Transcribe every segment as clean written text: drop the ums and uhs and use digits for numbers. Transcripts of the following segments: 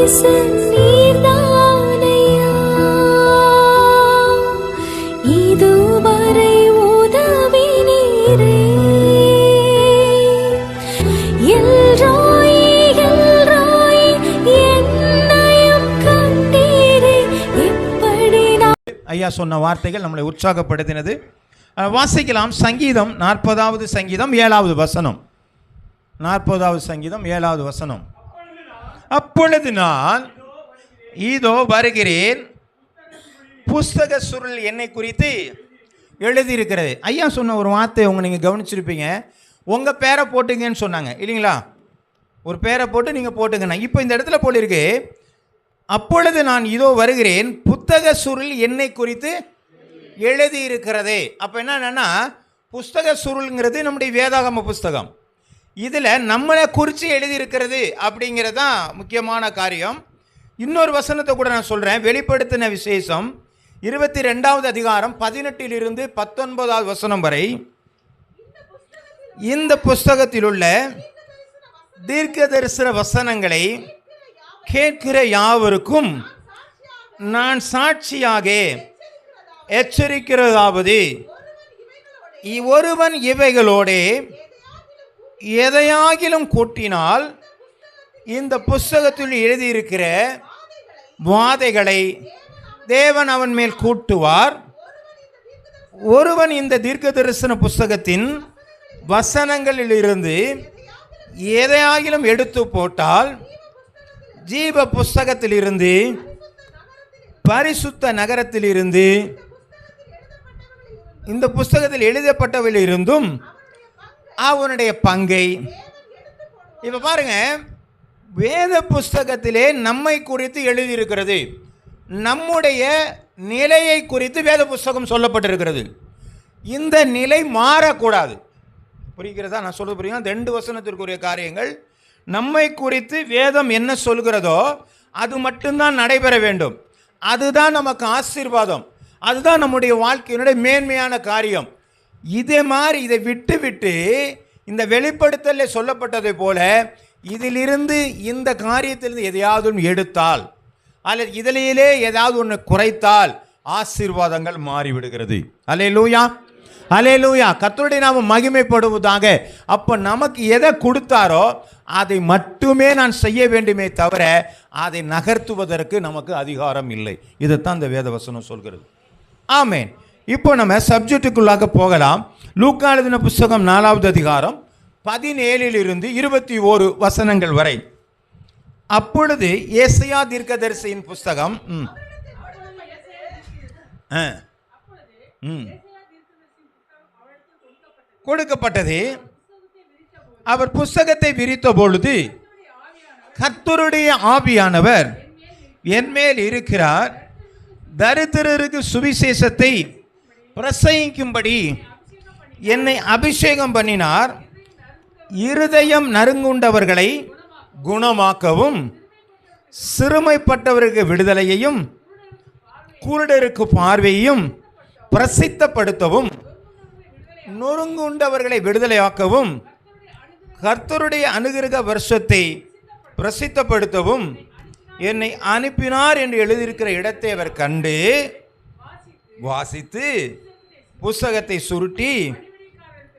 நேசன் நீர்தானையா, இதுவரை உதவினீரே. எல்ரோய் எல்ரோய் என்னையும் கண்டீரே. எப்படி ஐயா சொன்ன வார்த்தைகள் நம்மளை உற்சாகப்படுத்தினது. வாசிக்கலாம். சங்கீதம் 40வது சங்கீதம் 7வது வசனம். 40வது சங்கீதம் 7வது வசனம். அப்பொழுது நான் இதோ வருகிறேன், புஸ்தக சுருள் என்னை குறித்து எழுதியிருக்கிறது. ஐயா சொன்ன ஒரு வார்த்தை நீங்கள் கவனிச்சிருப்பீங்க. உங்கள் பேரை போட்டுங்கன்னு சொன்னாங்க இல்லைங்களா? ஒரு பேரை போட்டு நீங்கள் போட்டுங்கண்ணா. இப்போ இந்த இடத்துல போலிருக்கு, அப்பொழுது நான் இதோ வருகிறேன், புத்தக சுருள் என்னை குறித்து எழுதியிருக்கிறதே. அப்போ என்னன்னா, புஸ்தக சுருள்ங்கிறது நம்முடைய வேதாகம புஸ்தகம். இதில் நம்மளை குறித்து எழுதியிருக்கிறது அப்படிங்கிறது தான் முக்கியமான காரியம். இன்னொரு வசனத்தை கூட நான் சொல்கிறேன். வெளிப்படுத்தின விசேஷம் 22வது அதிகாரம் 18லிருந்து 19வது வசனம் வரை, இந்த புஸ்தகத்தில் உள்ள தீர்க்கதரிசன வசனங்களை கேட்கிற யாவருக்கும் நான் சாட்சியாக எச்சரிக்கிறதாவது, ஒருவன் இவைகளோடே எதையாகிலும் கூட்டினால் இந்த புஸ்தகத்தில் எழுதியிருக்கிற வாதைகளை தேவன் அவன் மேல் கூட்டுவார். ஒருவன் இந்த தீர்க்க தரிசன புஸ்தகத்தின் வசனங்களிலிருந்து எதையாகிலும் எடுத்து போட்டால் ஜீவ புஸ்தகத்திலிருந்து பரிசுத்த நகரத்திலிருந்து இந்த புஸ்தகத்தில் எழுதப்பட்டவையில் இருந்தும் அவனுடைய பங்கை. இப்போ பாருங்க, வேத புஸ்தகத்திலே நம்மை குறித்து எழுதியிருக்கிறது. நம்முடைய நிலையை குறித்து வேத புஸ்தகம் சொல்லப்பட்டிருக்கிறது. இந்த நிலை மாறக்கூடாது. புரிகிறதா நான் சொல்றது? புரியுங்க. 2 வசனத்திற்குரிய காரியங்கள். நம்மை குறித்து வேதம் என்ன சொல்கிறதோ அது மட்டும்தான் நடைபெற வேண்டும். அதுதான் நமக்கு ஆசீர்வாதம். அதுதான் நம்முடைய வாழ்க்கையினுடைய மேன்மையான காரியம். இதே மாதிரி இதை விட்டு விட்டு இந்த வெளிப்படுத்தலில் சொல்லப்பட்டதை போல இதிலிருந்து இந்த காரியத்திலிருந்து எதையாவது ஒன்று எடுத்தால் அல்லது இதிலேயே ஏதாவது ஒன்று குறைத்தால் ஆசீர்வாதங்கள் மாறிவிடுகிறது. அல்லேலூயா, அல்லேலூயா. கர்த்தருடைய நாமம் மகிமைப்படுவதாக. அப்போ நமக்கு எதை கொடுத்தாரோ அதை மட்டுமே நான் செய்ய வேண்டுமே தவிர அதை நகர்த்துவதற்கு நமக்கு அதிகாரம் இல்லை. இதைத்தான் இந்த வேதவசனம் சொல்கிறது. ஆமேன். இப்போ நம்ம சப்ஜெக்டுக்குள்ளாக போகலாம். லூக்கா எழுதின புஸ்தகம் 4வது அதிகாரம் 17லிருந்து 21 வசனங்கள் வரை. அப்பொழுது ஏசாயா தீர்க்கதரிசியின் புஸ்தகம் கொடுக்கப்பட்டது. அவர் புஸ்தகத்தை விரித்த பொழுது கர்த்தருடைய ஆவியானவர் என்மேல் இருக்கிறார், தரித்திரருக்கு சுவிசேஷத்தை பிரசங்கிக்கும்படி என்னை அபிஷேகம் பண்ணினார், இருதயம் நறுங்குண்டவர்களை குணமாக்கவும், சிறுமைப்பட்டவருக்கு விடுதலையையும், குருடருக்கு பார்வையையும் பிரசித்தப்படுத்தவும், நொறுங்குண்டவர்களை விடுதலையாக்கவும், கர்த்தருடைய அனுகிரக வருஷத்தை பிரசித்தப்படுத்தவும் என்னை அனுப்பினார் என்று எழுதியிருக்கிற இடத்தை அவர் கண்டு வாசித்து புஸ்தகத்தை சுருட்டி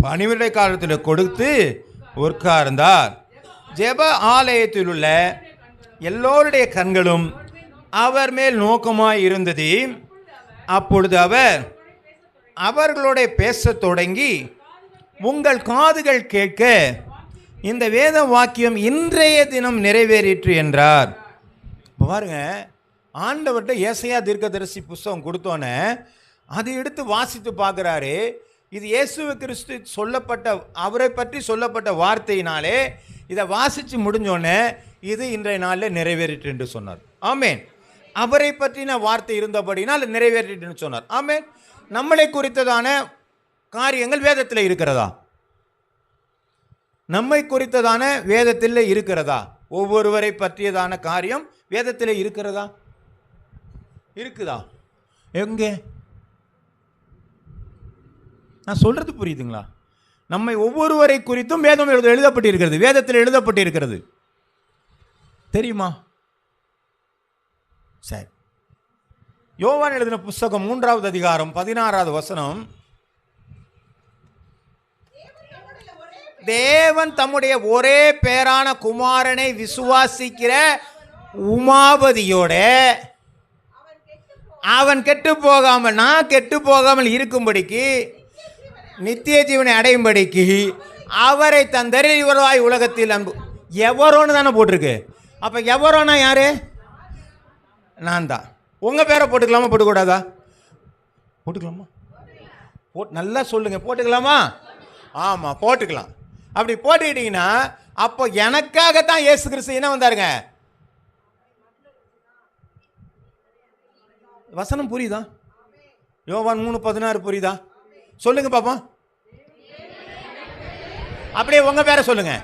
பணிவிடைக்காரத்தில் கொடுத்து உட்கார்ந்தார். ஜெப ஆலயத்தில் உள்ள எல்லோருடைய கண்களும் அவர் மேல் நோக்கமாய் இருந்தது. அப்பொழுது அவர் அவர்களோட பேசத் தொடங்கி, உங்கள் காதுகள் கேட்க இந்த வேத வாக்கியம் இன்றைய தினம் நிறைவேறிற்று என்றார். பாருங்க, ஆண்டவர்கிட்ட ஏசாயா தீர்க்கதரிசி புஸ்தகம் கொடுத்தோன்னே அதை எடுத்து வாசித்து பார்க்குறாரு. இது இயேசு கிறிஸ்து சொல்லப்பட்ட, அவரை பற்றி சொல்லப்பட்ட வார்த்தையினாலே இதை வாசித்து முடிஞ்சோடனே இது இன்றைய நாளில் நிறைவேறிட்டு என்று சொன்னார். ஆமேன். அவரை பற்றின வார்த்தை இருந்தபடினால் நிறைவேறிட்டுன்னு சொன்னார். ஆமேன். நம்மளை குறித்ததான காரியங்கள் வேதத்தில் இருக்கிறதா? நம்மை குறித்ததான வேதத்தில் இருக்கிறதா? ஒவ்வொருவரை பற்றியதான காரியம் வேதத்தில் இருக்கிறதா? இருக்குதா? எங்கே? நான் சொல்றது புரியுதுங்களா? நம்மை ஒவ்வொருவரை குறித்தும் வேதம் எழுதப்பட்டிருக்கிறது, வேதத்தில் எழுதப்பட்டிருக்கிறது. தெரியுமா? சரி, யோவான் எழுதின புஸ்தகம் 3வது அதிகாரம் 16வது வசனம். தேவன் தம்முடைய ஒரே பேரான குமாரனை விசுவாசிக்கிற உமாபதியோட அவன் கெட்டு போகாமல், நான் கெட்டு போகாமல் இருக்கும்படிக்கு, நித்திய ஜீவனை அடையும்படிக்கு அவரை தந்தரில் இவராய் உலகத்தில் அன்பு. எவரோன்னு தானே போட்டிருக்கு. அப்போ எவரோனா யாரு? நான் தான். உங்கள் பேரை போட்டுக்கலாமா போட்டுக்கூடாதா? போட்டுக்கலாமா? நல்லா சொல்லுங்கள், போட்டுக்கலாமா? ஆமாம், போட்டுக்கலாம். அப்படி போட்டுக்கிட்டீங்கன்னா அப்போ எனக்காகத்தான் இயேசு கிறிஸ்து என்ன வந்தாருங்க? வசனம் புரியுதா? யோவான் 3:16 புரியுதா? சொல்லுங்க பாப்போம். அப்படியே உங்க பேரை சொல்லுங்க.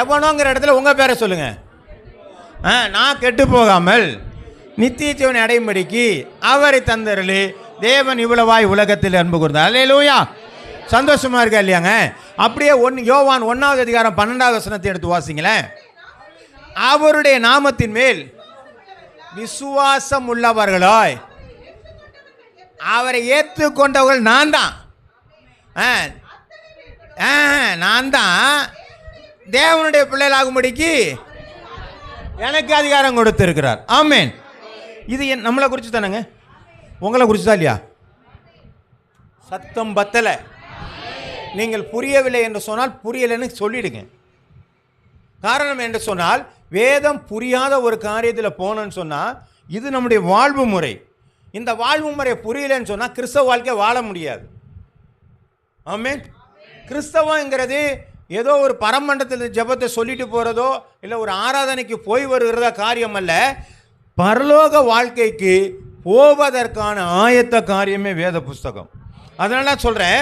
எவனோங்கிற இடத்துல உங்க பேரை சொல்லுங்க. நான் கெட்டு போகாமல் நித்திய ஜீவனை அடையும்படிக்கு அவரை தந்தருளி தேவன் இவ்வளவாய் உலகத்தில் அன்பு கூர்ந்தார். அல்லேலூயா. சந்தோஷமா இருக்கா இல்லையாங்க? அப்படியே யோவான் 1வது அதிகாரம் 12வது வசனத்தை எடுத்து வாசிங்களேன். அவருடைய நாமத்தின் மேல் விசுவாசம் உள்ளவர்களாய் அவரை ஏற்றுக்கொண்டவர்கள் நான் தான். நான் தான் தேவனுடைய பிள்ளைகளாகும்படிக்கு எனக்கு அதிகாரம் கொடுத்திருக்கிறார். ஆமென். இது நம்மளை குறித்து தானேங்க? உங்களை குறித்து தான் இல்லையா? சத்தம் பத்தலை. நீங்கள் புரியவில்லை என்று சொன்னால் புரியலைன்னு சொல்லிடுங்க. காரணம் என்று சொன்னால் வேதம் புரியாத ஒரு காரியத்தில் போனோன்னு சொன்னால் இது நம்முடைய வாழ்வு முறை. இந்த வாழ்வு முறை புரியலன்னு சொன்னால் கிறிஸ்தவ வாழ்க்கை வாழ முடியாது. ஆமென். கிறிஸ்தவங்கிறது ஏதோ ஒரு பரமண்டலத்தில் ஜெபத்தை சொல்லிட்டு போகிறதோ இல்லை ஒரு ஆராதனைக்கு போய் வருகிறதா காரியம் அல்ல. பரலோக வாழ்க்கைக்கு போவதற்கான ஆயத்த காரியமே வேத புஸ்தகம். அதனால சொல்கிறேன்.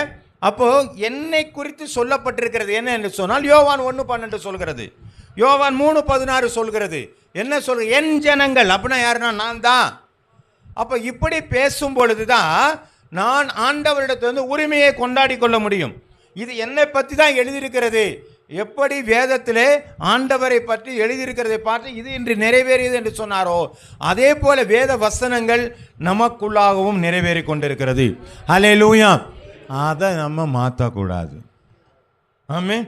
அப்போது என்னை குறித்து சொல்லப்பட்டிருக்கிறது என்ன என்று சொன்னால் யோவான் 1:12 சொல்கிறது, யோவான் 3:16 சொல்கிறது. என்ன சொல்ற? என் ஜனங்கள் அப்படின்னா யாருன்னா நான் தான். அப்போ இப்படி பேசும் பொழுது தான் நான் ஆண்டவரிடத்திலிருந்து உரிமையை கொண்டாடி கொள்ள முடியும். இது என்னை பற்றி தான் எழுதியிருக்கிறது. எப்படி வேதத்திலே ஆண்டவரை பற்றி எழுதியிருக்கிறதை பார்த்து இது இன்று நிறைவேறியது என்று சொன்னாரோ அதே போல வேத வசனங்கள் நமக்குள்ளாகவும் நிறைவேறி கொண்டிருக்கிறது. அல்லேலூயா. அதை நம்ம மாற்றக்கூடாது. ஆமென்.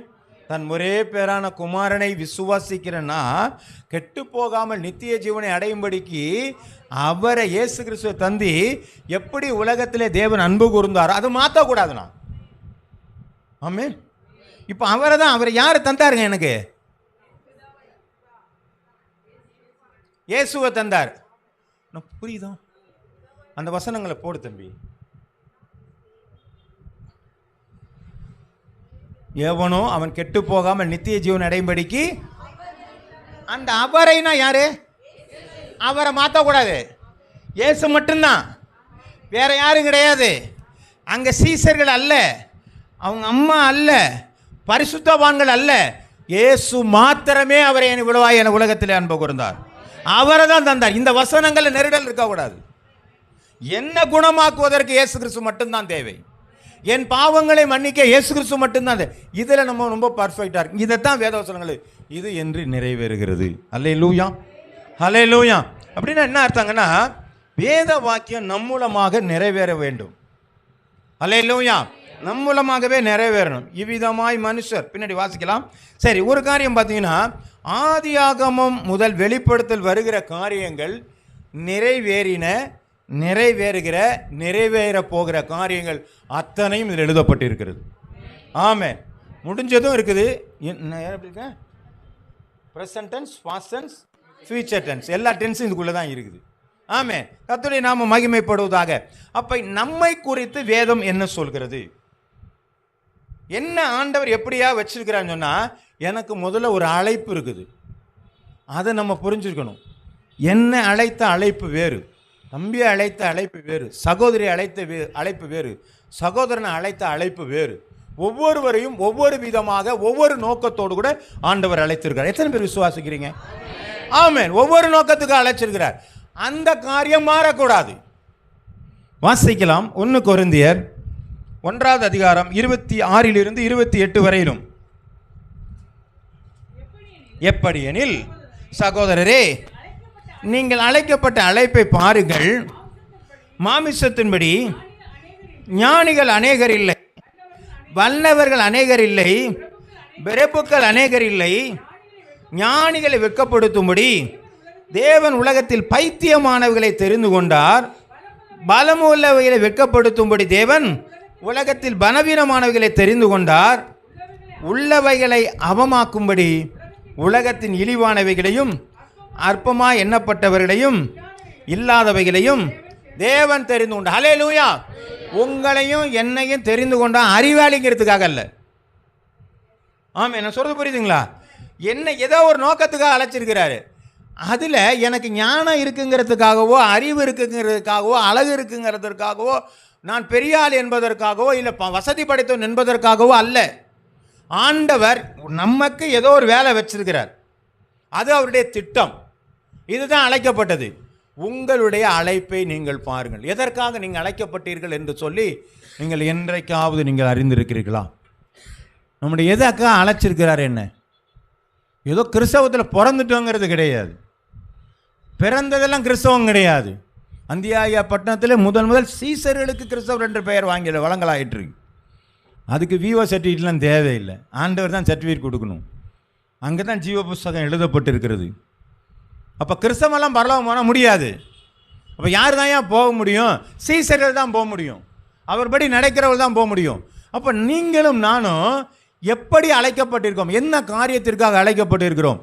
தன் ஒரே பேரான குமாரனை விசுவாசிக்கிறேன்னா கெட்டு போகாமல் நித்திய ஜீவனை அடையும்படிக்கு அவரை இயேசு கிறிஸ்துவை தந்தி எப்படி உலகத்திலே தேவன் அன்பு கூர்ந்தாரோ அதை மாற்றக்கூடாதுண்ணா. ஆமென். இப்போ அவரை யார் தந்தாருங்க? எனக்கு இயேசுவை தந்தார். புரியுதா? அந்த வசனங்களை போடு தம்பி. எவனோ அவன் கெட்டு போகாமல் நித்திய ஜீவன் அடையும்படிக்கு. அந்த அவரைனா யாரு? அவரை மாற்றக்கூடாது. இயேசு மட்டும்தான், வேற யாரும் கிடையாது. அங்கே சீசர்கள் அல்ல, அவங்க அம்மா அல்ல, பரிசுத்தவான்கள் அல்ல. இயேசு மாத்திரமே அவரை விடுவாய் என உலகத்தில் அன்பு கூர்ந்தார். அவரை தான் தந்தார். இந்த வசனங்கள் நெருடல் இருக்கக்கூடாது. என்ன குணமாக்குவதற்கு இயேசு கிறிஸ்து மட்டும்தான் தேவை. என் பாவங்களை மன்னிக்க இயேசு கிறிஸ்து மட்டும்தான். இதில் நம்ம ரொம்ப பர்ஃபெக்டாக இருக்கு. இதைத்தான் வேதவசனங்கள் இது என்று நிறைவேறுகிறது. அல்லேலூயா, அல்லேலூயா. அப்படின்னா என்ன அர்த்தங்கன்னா வேத வாக்கியம் நம் மூலமாக நிறைவேற வேண்டும். அல்லேலூயா. நம் மூலமாகவே நிறைவேறணும். இவ்விதமாய் மனுஷர் பின்னாடி வாசிக்கலாம். சரி, ஒரு காரியம் பார்த்தீங்கன்னா ஆதியாகமம் முதல் வெளிப்படுத்தல் வருகிற காரியங்கள் நிறைவேறின, நிறைவேறுகிற, நிறைவேற போகிற காரியங்கள் அத்தனையும் இதில் எழுதப்பட்டிருக்கிறது. ஆமென். முடிஞ்சதும் இருக்குது. எப்படி இருக்க? Present tense, past tense, future tense, எல்லா டென்ஸும் இதுக்குள்ளே தான் இருக்குது. ஆமென். கர்த்தருடைய நாமம் மகிமைப்படுவதாக. அப்போ நம்மை குறித்து வேதம் என்ன சொல்கிறது? என்ன ஆண்டவர் எப்படியா வச்சிருக்கிறான்னு சொன்னால் எனக்கு முதல்ல ஒரு அழைப்பு இருக்குது. அதை நம்ம புரிஞ்சுருக்கணும். என்ன அழைத்த அழைப்பு வேறு, தம்பியை அழைத்த அழைப்பு வேறு, சகோதரி அழைத்த அழைப்பு வேறு, சகோதரனை அழைத்த அழைப்பு வேறு. ஒவ்வொருவரையும் ஒவ்வொரு விதமாக ஒவ்வொரு நோக்கத்தோடு கூட ஆண்டவர் அழைத்திருக்கிறார். எத்தனை பேர் விசுவாசிக்கிறீங்க? ஆமென். ஒவ்வொரு நோக்கத்துக்கு அழைச்சிருக்கிறார். அந்த காரியம் மாறக்கூடாது. வாசிக்கலாம். 1 கொரிந்தியர் 1வது அதிகாரம் 26 28 வரையிலும். எப்படியெனில் சகோதரரே, நீங்கள் அழைக்கப்பட்ட அழைப்பை பாருங்கள். மாமிசத்தின்படி ஞானிகள் அநேகர் இல்லை, வல்லவர்கள் அநேகர் இல்லை, பிரபுக்கள் அநேகர் இல்லை. ஞானிகளை வெட்கப்படுத்தும்படி தேவன் உலகத்தில் பைத்தியமானவர்களை தெரிந்து கொண்டார். பலமுள்ளவைகளை வெட்கப்படுத்தும்படி தேவன் உலகத்தில் பலவீனமானவைகளை தெரிந்து கொண்டார். உள்ளவைகளை அவமாக்கும்படி உலகத்தின் இழிவானவைகளையும் அற்பமாய் எண்ணப்பட்டவர்களையும் இல்லாதவைகளையும் தேவன் தெரிந்து கொண்டார். ஹல்லேலூயா. உங்களையும் என்னையும் தெரிந்து கொண்டால் அறிவாளிங்கிறதுக்காக அல்ல. ஆமாம், என்ன சொல்றது புரியுதுங்களா? என்ன ஏதோ ஒரு நோக்கத்துக்காக அழைச்சிருக்கிறாரு. அதில் எனக்கு ஞானம் இருக்குங்கிறதுக்காகவோ, அறிவு இருக்குங்கிறதுக்காகவோ, அழகு இருக்குங்கிறதுக்காகவோ, நான் பெரிய ஆள் என்பதற்காகவோ, இல்லை வசதி படைத்தவன் என்பதற்காகவோ அல்ல. ஆண்டவர் நமக்கு ஏதோ ஒரு வேலை வச்சிருக்கிறார். அது அவருடைய திட்டம். இதுதான் அழைக்கப்பட்டது. உங்களுடைய அழைப்பை நீங்கள் பாருங்கள். எதற்காக நீங்கள் அழைக்கப்பட்டீர்கள் என்று சொல்லி நீங்கள் என்றைக்காவது நீங்கள் அறிந்திருக்கிறீர்களா? நம்முடைய எதற்காக அழைச்சிருக்கிறார்? என்ன ஏதோ கிறிஸ்தவத்தில் பிறந்துட்டோங்கிறது கிடையாது. பிறந்ததெல்லாம் கிறிஸ்தவம் கிடையாது. அந்தியாயா பட்டணத்தில் முதல் சீசர்களுக்கு கிறிஸ்தவர் என்ற பெயர் வாங்கி வழங்கலாயிற்று. அதுக்கு விஓ சர்டிஃபிகேட்லாம் தேவையில்லை. ஆண்டவர் தான் சர்டிஃபிகேட் கொடுக்கணும். அங்கே தான் ஜீவ புஸ்தகம் எழுதப்பட்டிருக்கிறது. அப்போ கிறிஸ்தவெல்லாம் பரலோகம் போனால் முடியாது. அப்போ யார் தான் ஏன் போக முடியும்? சீசர்கள் தான் போக முடியும். அவர்படி நடக்கிறவர்கள் தான் போக முடியும். அப்போ நீங்களும் நானும் எப்படி அழைக்கப்பட்டிருக்கோம்? என்ன காரியத்திற்காக அழைக்கப்பட்டிருக்கிறோம்?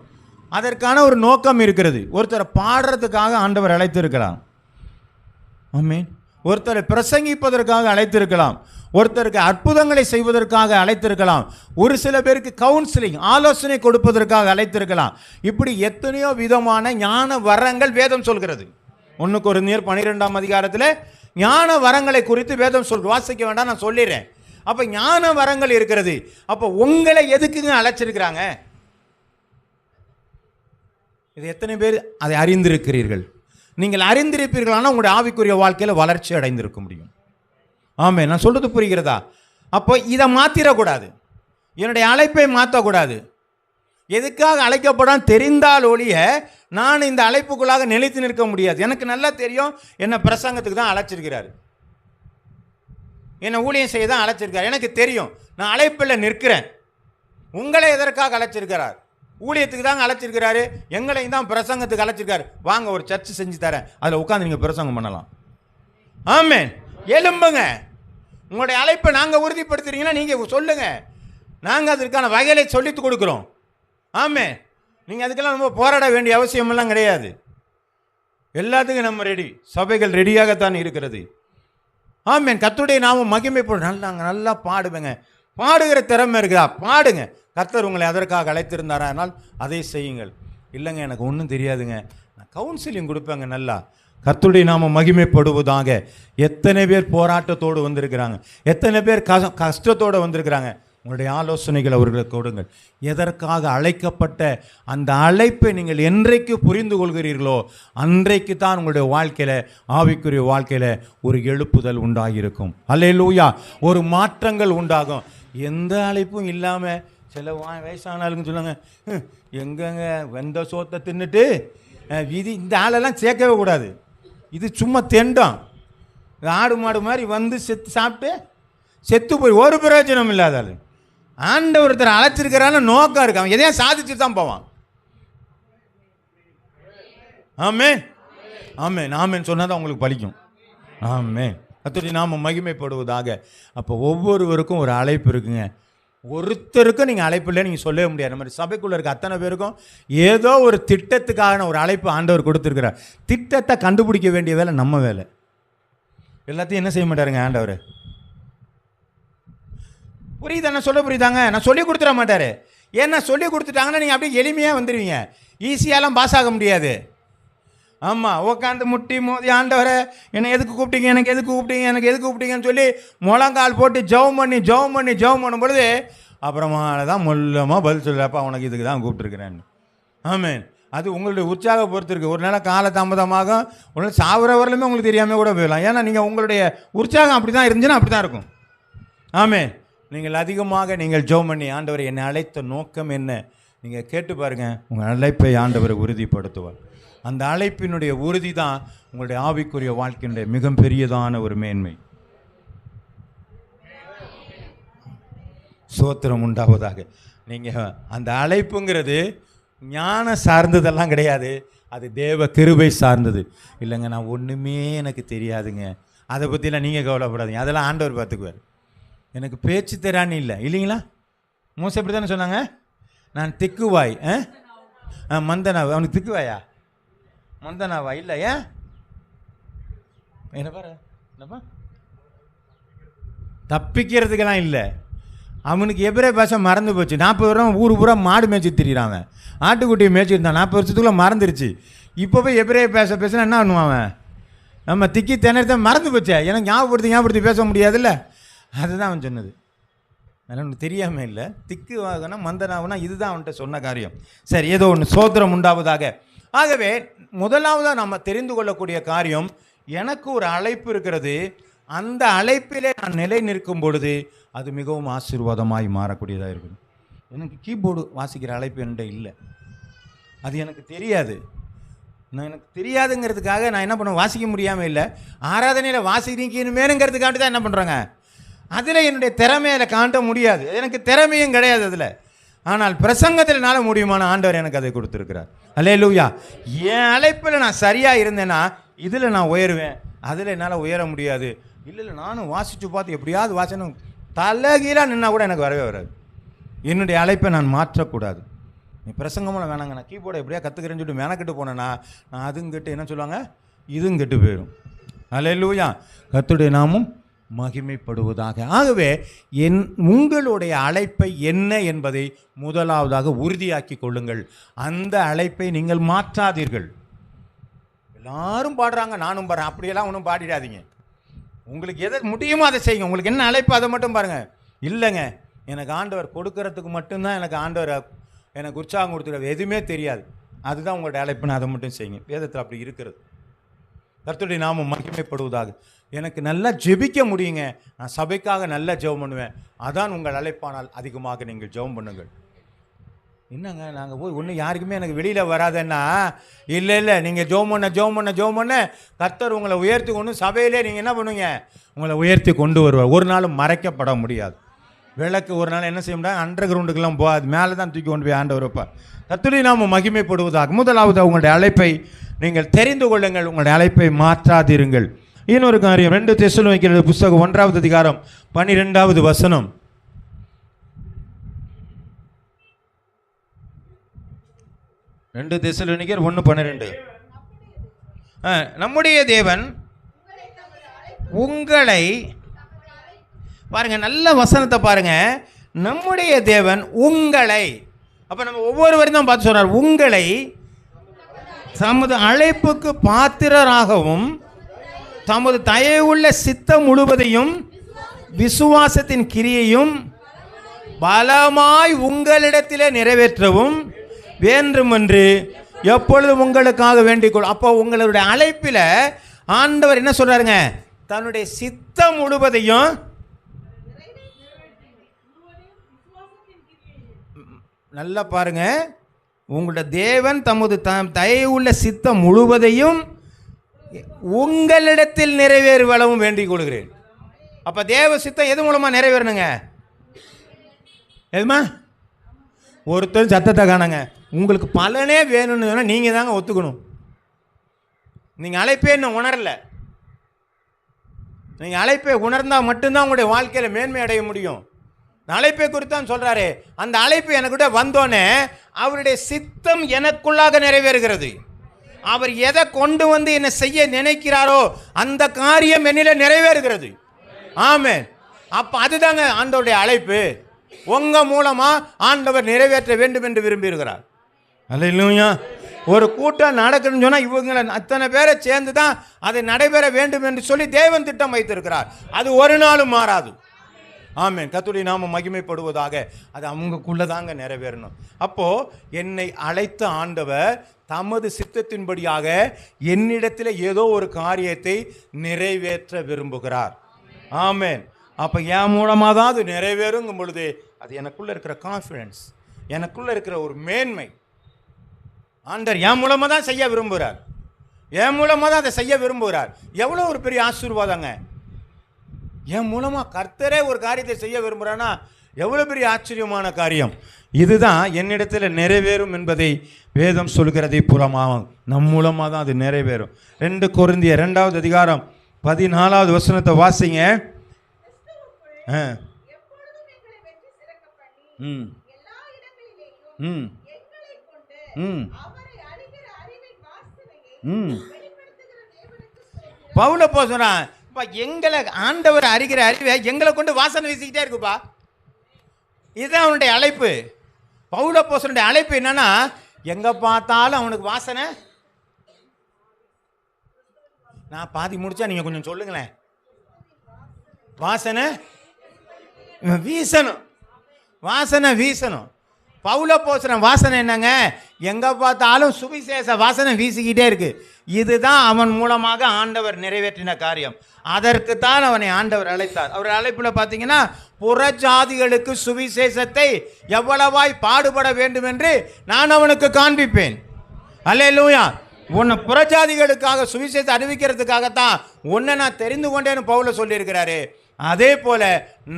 அதற்கான ஒரு நோக்கம் இருக்கிறது. ஒருத்தரை பாடுறதுக்காக ஆண்டவர் அழைத்திருக்கலாம். ஆமென். ஒருத்தரை பிரசங்கிப்பதற்காக அழைத்திருக்கலாம். ஒருத்தருக்கு அற்புதங்களை செய்வதற்காக அழைத்திருக்கலாம். ஒரு சில பேருக்கு கவுன்சிலிங், ஆலோசனை கொடுப்பதற்காக அழைத்திருக்கலாம். இப்படி எத்தனையோ விதமான ஞான வரங்கள் வேதம் சொல்கிறது. 1 கொரிந்தியர் 12ஆம் அதிகாரத்தில் ஞான வரங்களை குறித்து வேதம் வாசிக்க வேண்டாம், நான் சொல்லிடுறேன். அப்போ ஞான வரங்கள் இருக்கிறது. அப்போ உங்களை எதுக்குங்க அழைச்சிருக்கிறாங்க? இது எத்தனை பேர் அதை அறிந்திருக்கிறீர்கள்? நீங்கள் அறிந்திருப்பீர்களானால் உங்களுடைய ஆவிக்குரிய வாழ்க்கையில் வளர்ச்சி அடைந்திருக்க முடியும். ஆமாம், நான் சொல்கிறது புரிகிறதா? அப்போ இதை மாற்றிடக்கூடாது. என்னுடைய அழைப்பை மாற்றக்கூடாது. எதுக்காக அழைக்கப்படான்னு தெரிந்தால் ஒழிய நான் இந்த அழைப்புக்குள்ளாக நிலைத்து நிற்க முடியாது. எனக்கு நல்லா தெரியும், என்னை பிரசங்கத்துக்கு தான் அழைச்சிருக்கிறாரு, என்னை ஊழியம் செய்ய தான் அழைச்சிருக்காரு. எனக்கு தெரியும் நான் அழைப்பில் நிற்கிறேன். உங்களை எதற்காக அழைச்சிருக்கிறார்? ஊழியத்துக்கு தாங்க அழைச்சிருக்கிறாரு. எங்களையும் தான் பிரசங்கத்துக்கு அழைச்சிருக்காரு. வாங்க ஒரு சர்ச்சு செஞ்சு தரேன், அதில் உட்காந்து நீங்கள் பிரசங்கம் பண்ணலாம். ஆமென். எழும்புங்க. உங்களுடைய அழைப்பை நாங்கள் உறுதிப்படுத்துறீங்கன்னா நீங்கள் சொல்லுங்கள், நாங்கள் அதற்கான வகைகளை சொல்லித்து கொடுக்குறோம். ஆமென். நீங்கள் அதுக்கெல்லாம் ரொம்ப போராட வேண்டிய அவசியமெல்லாம் கிடையாது. எல்லாத்துக்கும் நம்ம ரெடி. சபைகள் ரெடியாகத்தான் இருக்கிறது. ஆமென். கர்த்தருடைய நாமம் மகிமைப்படும். நல்லா பாடுவேங்க. பாடுகிற திறமை இருக்குதா? பாடுங்க. கர்த்தர் உங்களை அதற்காக அழைத்திருந்தாரானால் அதை செய்யுங்கள். இல்லைங்க எனக்கு ஒன்றும் தெரியாதுங்க, நான் கவுன்சிலிங் கொடுப்பேங்க. நல்லா கர்த்தருடைய நாமம் மகிமைப்படுவதாக. எத்தனை பேர் போராட்டத்தோடு வந்திருக்கிறாங்க, எத்தனை பேர் கஷ்டத்தோடு வந்திருக்கிறாங்க. உங்களுடைய ஆலோசனைகள் அவர்களுக்கு கொடுங்கள். எதற்காக அழைக்கப்பட்ட அந்த அழைப்பை நீங்கள் என்றைக்கு புரிந்து கொள்கிறீர்களோ அன்றைக்கு தான் உங்களுடைய வாழ்க்கையில், ஆவிக்குரிய வாழ்க்கையில் ஒரு எழுப்புதல் உண்டாகியிருக்கும். அல்லேலூயா. ஒரு மாற்றங்கள் உண்டாகும். எந்த அழைப்பும் இல்லாமல் சில வயசானாலுங்க சொல்லுவாங்க, எங்கங்க வெந்த சோத்தை தின்னுட்டு இது இந்த ஆளெல்லாம் சேர்க்கவே கூடாது. இது சும்மா தெண்டம். ஆடு மாடு மாதிரி வந்து சாப்பிட்டு செத்து போய் ஒரு பிரயோஜனம் இல்லாத ஆள். ஆண்டவர்த்தர் அழைச்சிருக்கிறான்னு நோக்கம் இருக்கு. அவன் எதையா சாதிச்சு தான் போவான். ஆமென். ஆமென். ஆமென் சொன்னதான் உங்களுக்கு பலிக்கும். ஆமென். கர்த்தருடைய நாமம் மகிமைப்படுவதாக. அப்போ ஒவ்வொருவருக்கும் ஒரு அழைப்பு இருக்குங்க. ஒருத்தருக்கும் நீங்கள் அழைப்பு இல்லை நீங்கள் சொல்லவே முடியாது. நம்ம சபைக்குள்ளே இருக்க அத்தனை பேருக்கும் ஏதோ ஒரு திட்டத்துக்கான ஒரு அழைப்பு ஆண்டவர் கொடுத்துருக்கிறார். திட்டத்தை கண்டுபிடிக்க வேண்டிய வேலை நம்ம வேலை. எல்லாத்தையும் என்ன செய்ய மாட்டாருங்க ஆண்டவர். புரியுதா? நான் சொல்ல புரியுதாங்க? நான் சொல்லி கொடுத்துட மாட்டார். ஏன்னா சொல்லி கொடுத்துட்டாங்கன்னா நீங்கள் அப்படியே எளிமையாக வந்துடுவீங்க. ஈஸியாலாம் பாஸ் ஆக முடியாது. ஆமாம், உட்காந்து முட்டி மோதி ஆண்டவரை என்னை எதுக்கு கூப்பிட்டீங்க, எனக்கு எதுக்கு கூப்பிட்டீங்க, எனக்கு எதுக்கு கூப்பிட்டீங்கன்னு சொல்லி முழங்கால் போட்டு ஜெபம் பண்ணும் பொழுது அப்புறமா தான் மொல்லமாக பதில் சொல்கிறப்ப உனக்கு இதுக்கு தான் கூப்பிட்டுருக்கிறேன்னு. ஆமென். அது உங்களுடைய உற்சாக பொறுத்து இருக்குது. ஒரு நாள் கால தாமதமாக ஒரு நாள் சாவர வரலுமே உங்களுக்கு தெரியாமல் கூட போயிடலாம். ஏன்னா நீங்கள் உங்களுடைய உற்சாகம் அப்படி தான் இருந்துச்சுன்னா அப்படி தான் இருக்கும். ஆமென். நீங்கள் அதிகமாக நீங்கள் ஜெபம் பண்ணி ஆண்டவர் என்னை அழைத்த நோக்கம் என்ன நீங்கள் கேட்டு பாருங்கள். உங்கள் அழைப்பை ஆண்டவரை உறுதிப்படுத்துவார். அந்த அழைப்பினுடைய உறுதி தான் உங்களுடைய ஆவிக்குரிய வாழ்க்கையினுடைய மிகப்பெரியதான ஒரு மேன்மை. சோத்திரம் உண்டாவதாக. நீங்கள் அந்த அழைப்புங்கிறது ஞானம் சார்ந்ததெல்லாம் கிடையாது, அது தேவ கிருபை சார்ந்தது. இல்லைங்க நான் ஒன்றுமே எனக்கு தெரியாதுங்க, அதை பற்றிலாம் நீங்கள் கவலைப்படாதீங்க, அதெல்லாம் ஆண்டவர் பார்த்துக்குவார். எனக்கு பேச்சு தரான்னு இல்லை இல்லைங்களா? மோசம் எப்படி தானே சொன்னாங்க, நான் திக்குவாய் மந்தனாவா. அவனுக்கு திக்குவாயா மந்தனாவா? இல்லை ஏன் என்ன பாரு என்னப்பா தப்பிக்கிறதுக்கெல்லாம் இல்லை. அவனுக்கு எபிரே பாஷை மறந்து போச்சு. 40 வருடம் ஊர் பூரா மாடு மேய்ச்சி திரிகிறான், ஆட்டுக்குட்டியை மேய்ச்சிருந்தான். 40 வருஷத்துக்குள்ளே மறந்துருச்சு. இப்போ போய் எபிரே பேசினா என்ன பண்ணுவான் அவன்? நம்ம திக்கி திணறத மறந்து போச்சே, எனக்கு ஞாபகப்படுத்தி பேச முடியாதுல்ல. அதுதான் அவன் சொன்னது. அதனால் அவனுக்கு தெரியாமல் இல்லை. திக்கு வாங்கினா மந்தனாகுனா இதுதான் அவன்கிட்ட சொன்ன காரியம். சரி, ஏதோ ஒன்று சோத்திரம் உண்டாவதாக. ஆகவே முதலாவதாக நம்ம தெரிந்து கொள்ளக்கூடிய காரியம், எனக்கு ஒரு அழைப்பு இருக்கிறது, அந்த அழைப்பிலே நான் நிலை நிற்கும் பொழுது அது மிகவும் ஆசீர்வாதமாய் மாறக்கூடியதாக இருக்குது. எனக்கு கீபோர்டு வாசிக்கிற அழைப்பு என்கிட்ட இல்லை, அது எனக்கு தெரியாது. எனக்கு தெரியாதுங்கிறதுக்காக நான் என்ன பண்ணுவேன், வாசிக்க முடியாமல் இல்லை. ஆராதனையில் வாசிக்கணுமேனுங்கிறதுக்காண்டி தான் என்ன பண்ணுறாங்க, அதில் என்னுடைய திறமையில காட்ட முடியாது, எனக்கு திறமையும் கிடையாது அதில். ஆனால் பிரசங்கத்தில் என்னால் முடியுமான ஆண்டவர் எனக்கு அதை கொடுத்துருக்கிறார். அல்லேலூயா. என் அழைப்பில் நான் சரியாக இருந்தேன்னா இதில் நான் உயருவேன், அதில் என்னால் உயர முடியாது. இல்லை நானும் வாசித்து பார்த்து எப்படியாவது வாசனம் தலைகீழாக நின்னா கூட எனக்கு வரவே வராது. என்னுடைய அழைப்பை நான் மாற்றக்கூடாது. நீ பிரசங்கமெல்லாம் வேணாங்க, நான் கீபோர்டை எப்படியா கற்றுக்கிறேன்னு சொல்லிட்டு மெனக்கெட்டு போனேன்னா நான் அதுவும் கெட்டு என்ன சொல்லுவாங்க, இதுவும் கெட்டு போயிடும். அல்லேலூயா. கர்த்தருடைய நாமம் மகிமைப்படுவதாக. ஆகவே உங்களுடைய அழைப்பை என்ன என்பதை முதலாவதாக உறுதியாக்கி கொள்ளுங்கள். அந்த அழைப்பை நீங்கள் மாற்றாதீர்கள். எல்லாரும் பாடுறாங்க நானும் பாடுறேன், அப்படியெல்லாம் ஒன்றும் பாடிடாதீங்க. உங்களுக்கு எதை முடியுமோ அதை செய்யுங்க. உங்களுக்கு என்ன அழைப்பு அதை மட்டும் பாருங்கள். இல்லைங்க எனக்கு ஆண்டவர் கொடுக்கறதுக்கு மட்டும்தான் எனக்கு ஆண்டவர் எனக்கு உற்சாகம் கொடுத்துருக்காரு, எதுவுமே தெரியாது, அதுதான் உங்களுடைய அழைப்புன்னு அதை மட்டும் செய்யுங்க. வேதத்தில் அப்படி இருக்கிறது. கர்த்தருடைய நாமம் மகிமைப்படுவதாக. எனக்கு நல்லா ஜெபிக்க முடியுங்க, நான் சபைக்காக நல்லா ஜெபம் பண்ணுவேன், அதான் உங்கள் அழைப்பானால் அதிகமாக நீங்கள் ஜெபம் பண்ணுங்கள். என்னங்க நாங்கள் போய் ஒன்று யாருக்குமே எனக்கு வெளியில் வராதுன்னா, இல்லை நீங்கள் ஜெபம் பண்ண கர்த்தர் உங்களை உயர்த்தி கொண்டு சபையிலே நீங்கள் என்ன பண்ணுவீங்க, உங்களை உயர்த்தி கொண்டு வருவார். ஒரு நாளும் மறைக்கப்பட முடியாது. விளக்கு ஒரு நாள் என்ன செய்ய முடியாது, அண்டர் கிரவுண்டுக்கெல்லாம் போகாது, மேலே தான் தூக்கி கொண்டு போய் ஆண்டவர் வைப்பார். கர்த்தருடைய நாமம் மகிமைப்படுவதாக. முதலாவது உங்களுடைய அழைப்பை நீங்கள் தெரிந்து கொள்ளுங்கள், உங்களுடைய அழைப்பை மாற்றாதிருங்கள். இன்னொரு காரியம், 2 தெசலோனிக்கேயர் புத்தகம் 1ஆம் அதிகாரம் 12ஆவது வசனம். 2 தெசலோனிக்கேயர் 1:12. நம்முடைய தேவன் உங்களை, பாருங்க நல்ல வசனத்தை பாருங்க, நம்முடைய தேவன் உங்களை, அப்ப நம்ம ஒவ்வொருவரையும் தான் பார்த்து சொல்றார், உங்களை தமது அழைப்புக்கு பாத்திரராகவும் தமது தயவுள்ள சித்தம் முழுவதையும் விசுவாசத்தின் கிரியையும் பலமாய் உங்களிடத்திலே நிறைவேற்றவும் வேண்டும் என்று எப்பொழுதும் உங்களுக்காக வேண்டிக்கொள். அப்போ உங்களுடைய அழைப்பில் ஆண்டவர் என்ன சொல்றாருங்க, தன்னுடைய சித்தம் முழுவதையும், நல்லா பாருங்க, உங்களுடைய தேவன் தமது தயவுள்ள சித்தம் முழுவதையும் உங்களிடத்தில் நிறைவேறுவளவும் வேண்டிக் கொள்கிறேன். அப்ப தேவ சித்தம் எது மூலமா நிறைவேறணுங்க, எதுமா ஒருத்தர் சத்தத்தை காணுங்க. உங்களுக்கு பலனே வேணும்னு சொன்னால் நீங்கள் தாங்க ஒத்துக்கணும். நீங்கள் அழைப்பே இன்னும் உணரல. நீங்கள் அழைப்பை உணர்ந்தால் மட்டும்தான் உங்களுடைய வாழ்க்கையில் மேன்மை அடைய முடியும். அழைப்பை குறித்தான் சொல்கிறாரு, அந்த அழைப்பு எனக்கிட்ட வந்தோன்னே அவருடைய சித்தம் எனக்குள்ளாக நிறைவேறுகிறது. அவர் எதை கொண்டு வந்து என்னை செய்ய நினைக்கிறாரோ அந்த காரியம் என்னில நிறைவேறுகிறது. ஆமென். அப்போ அதுதாங்க ஆண்டவருடைய அழைப்பு. உங்க மூலமா ஆண்டவர் நிறைவேற்ற வேண்டும் என்று விரும்புகிறார். அல்லேலூயா. ஒரு கூட்டம் நடக்கணும்னு சொன்னால் இவங்களை அத்தனை பேரை சேர்ந்து தான் அது நடைபெற வேண்டும் என்று சொல்லி தேவன் திட்டம் வைத்திருக்கிறார். அது ஒரு நாளும் மாறாது. ஆமென். கர்த்தருடைய நாமம் மகிமைப்படுவதாக. அது அவங்களுக்குள்ள தாங்க நிறைவேறணும். அப்போ என்னை அழைத்த ஆண்டவர் தமது சித்தத்தின்படியாக என்னிடத்தில் ஏதோ ஒரு காரியத்தை நிறைவேற்ற விரும்புகிறார். ஆமென். அப்போ என் மூலமாக தான் அது நிறைவேறுங்கும் பொழுது அது எனக்குள்ளே இருக்கிற கான்ஃபிடன்ஸ், எனக்குள்ளே இருக்கிற ஒரு மேன்மை, ஆண்டவர் என் மூலமாக தான் செய்ய விரும்புகிறார், என் மூலமாக தான் அதை செய்ய விரும்புகிறார். எவ்வளோ ஒரு பெரிய ஆசீர்வாதங்க! என் மூலமாக கர்த்தரே ஒரு காரியத்தை செய்ய விரும்புகிறான்னா எவ்வளோ பெரிய ஆச்சரியமான காரியம்! இதுதான் என்னிடத்தில் நிறைவேறும் என்பதை வேதம் சொல்கிறதை புறமாகும். நம் மூலமாக தான் அது நிறைவேறும். 2 கொரிந்தியர் 2வது அதிகாரம் 14வது வசனத்தை வாசிங்க. ம் ம் ம் ம் பவுல போ சொல்கிறான், எங்களை ஆண்டவர் அறிகிற அறிவை எங்களை கொண்டு வாசனை வீசிக்கிட்டே இருக்குப்பா. இதுதான் அவனுடைய அழைப்பு. பவுல போசனுடைய அழைப்பு என்னன்னா, எங்க பார்த்தாலும் அவனுக்கு வாசனை. நான் பாதி முடிச்சா நீங்க கொஞ்சம் சொல்லுங்களேன். வாசனை வீசணும், வாசனை வீசணும். பவுல போசன வாசனை என்னங்க, எங்க பார்த்தாலும் சுவிசேஷ வாசனை வீசிக்கிட்டே இருக்கு. இதுதான் அவன் மூலமாக ஆண்டவர் நிறைவேற்றின காரியம். அதற்கு தான் அவனை ஆண்டவர் அழைத்தார். அவர் அழைப்பில் பார்த்தீங்கன்னா, புறஜாதிகளுக்கு சுவிசேஷத்தை எவ்வளவாய் பாடுபட வேண்டும் என்று நான் அவனுக்கு காண்பிப்பேன். அல்லேலூயா! உன்னை புறஜாதிகளுக்காக சுவிசேஷத்தை அறிவிக்கிறதுக்காகத்தான் உன்னை நான் தெரிந்து கொண்டேன்னு பவுல சொல்லியிருக்கிறாரு. அதே போல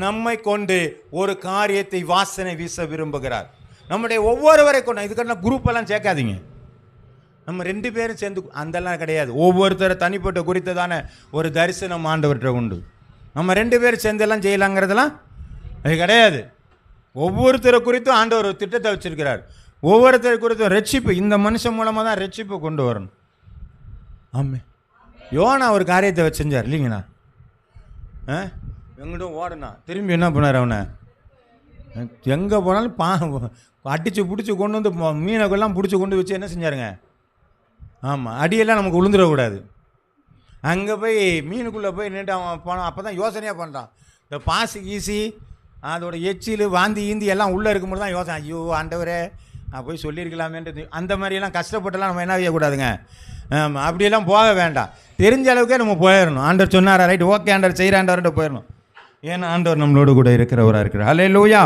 நம்மை கொண்டு ஒரு காரியத்தை வாசனை வீச விரும்புகிறார். நம்முடைய ஒவ்வொருவரை கொண்டு, இதுக்கெல்லாம் குரூப்பெல்லாம் சேர்க்காதீங்க. நம்ம 2 பேரும் சேர்ந்து அதெல்லாம் கிடையாது. ஒவ்வொருத்தரை தனிப்பட்ட குறித்ததான ஒரு தரிசனம் ஆண்டவர்கிட்ட உண்டு. நம்ம 2 பேரும் சேர்ந்தெல்லாம் செய்யலாங்கிறதெல்லாம் அது கிடையாது. ஒவ்வொருத்தரை குறித்தும் ஆண்டவர் ஒரு திட்டத்தை வச்சிருக்கிறார். ஒவ்வொருத்தரை குறித்தும் ரட்சிப்பு, இந்த மனுஷன் மூலமாக தான் ரட்சிப்பு கொண்டு வரணும். ஆமே, யோனா ஒரு காரியத்தை வச்சு செஞ்சார் இல்லைங்கண்ணா. எங்கிட்டும் ஓடுனா, திரும்பி என்ன பண்ணார், அவனை எங்கே போனாலும் அடித்து பிடிச்சி கொண்டு வந்து மீனெல்லாம் பிடிச்சி கொண்டு வச்சு என்ன செஞ்சாருங்க. ஆமாம், அடியெல்லாம் நமக்கு விழுந்துடக்கூடாது. அங்கே போய் மீனுக்குள்ளே போய் நின்று அவன் போனான். அப்போ தான் யோசனையாக பண்ணுறான். இந்த பாசி கீசி அதோட எச்சில் வாந்தி ஈந்தி எல்லாம் உள்ளே இருக்கும்போது தான் யோசனை, ஐயோ ஆண்டவரே நான் போய் சொல்லியிருக்கலாமேன்றது. அந்த மாதிரியெல்லாம் கஷ்டப்பட்டெல்லாம் நம்ம என்ன செய்யக்கூடாதுங்க. அப்படியெல்லாம் போக வேண்டாம். தெரிஞ்ச அளவுக்கே நம்ம போயிடணும். ஆண்டவர் சொன்னாரா, ரைட், ஓகே ஆண்டவர் செய்கிற ஆண்டவர்கிட்ட போயிடணும். ஏன்னா ஆண்டவர் நம்மளோடு கூட இருக்கிறவராக இருக்கிறார். அல்லேலூயா!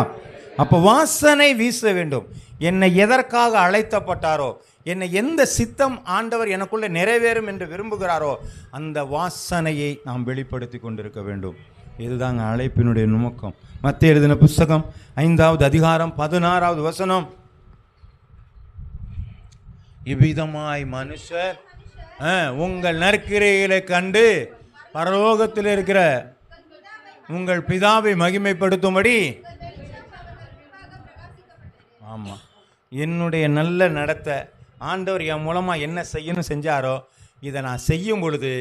அப்போ வாசனை வீச வேண்டும். என்னை எதற்காக அழைத்தப்பட்டாரோ, என்னை எந்த சித்தம் ஆண்டவர் எனக்குள்ளே நிறைவேறும் என்று விரும்புகிறாரோ அந்த வாசனையை நாம் வெளிப்படுத்தி கொண்டிருக்க வேண்டும். இதுதாங்க அழைப்பினுடைய நோக்கம். மத்தேயு எழுதின புஸ்தகம் 5வது அதிகாரம் 16வது வசனம். இவ்விதமாய் மனுஷர் உங்கள் நற்கிரியைகளை கண்டு பரலோகத்தில் இருக்கிற உங்கள் பிதாவை மகிமைப்படுத்தும்படி. ஆமாம், என்னுடைய நல்ல நடத்தை ஆண்டவர் என் மூலமாக என்ன செய்யணும் செஞ்சாரோ இதை நான் செய்யும் பொழுது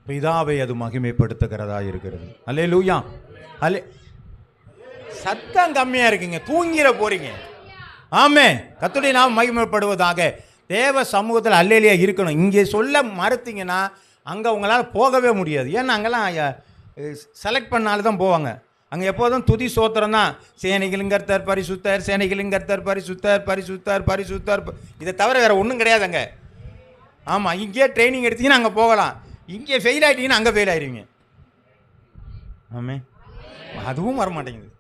பிதாவை அது மகிமைப்படுத்துகிறதா இருக்கிறது. அல்லேலூயா! சத்தம் கம்மியாக இருக்குங்க, தூங்கிட போறீங்க. ஆமே, கர்த்தருடைய நாமம் மகிமைப்படுவதாக. தேவ சமூகத்தில் அல்லேலூயா இருக்கணும். இங்கே சொல்ல மறுத்தீங்கன்னா அங்கே உங்களால் போகவே முடியாது. ஏன்னா அங்கெல்லாம் செலக்ட் பண்ணாலும் தான் போவாங்க. அங்கே எப்போதும் துதி சோத்திரம் தான். சேனைகளின் கர்த்தர் பரிசுத்தர், சேனைகளின் கர்த்தர் பரிசுத்தர், பரிசுத்தர், பரிசுத்தர். இதை தவிர வேறு ஒன்றும் கிடையாதுங்க. ஆமாம், இங்கேயே ட்ரைனிங் எடுத்தீங்கன்னா அங்கே போகலாம். இங்கே ஃபெயில் ஆகிட்டீங்கன்னா அங்கே ஃபெயில் ஆகிடுவீங்க. ஆமே, அதுவும் வரமாட்டேங்குது.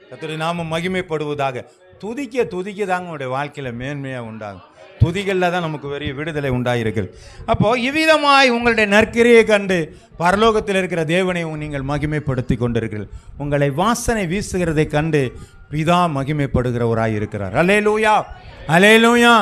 கர்த்தருடைய நாமம் மகிமைப்படுவதாக. துதிக்க தாங்க உங்களுடைய வாழ்க்கையில் மேன்மையாக உண்டாகும். துதிகளில் தான் நமக்கு பெரிய விடுதலை உண்டாயிருக்கிறது. அப்போது இவ்விதமாய் உங்களுடைய நற்கிரியை கண்டு பரலோகத்தில் இருக்கிற தேவனை நீங்கள் மகிமைப்படுத்தி கொண்டிருக்கிறீர்கள். உங்களை வாசனை வீசுகிறதை கண்டு பிதா மகிமைப்படுகிறவராய் இருக்கிறார். அல்லேலூயா! அல்லேலூயா!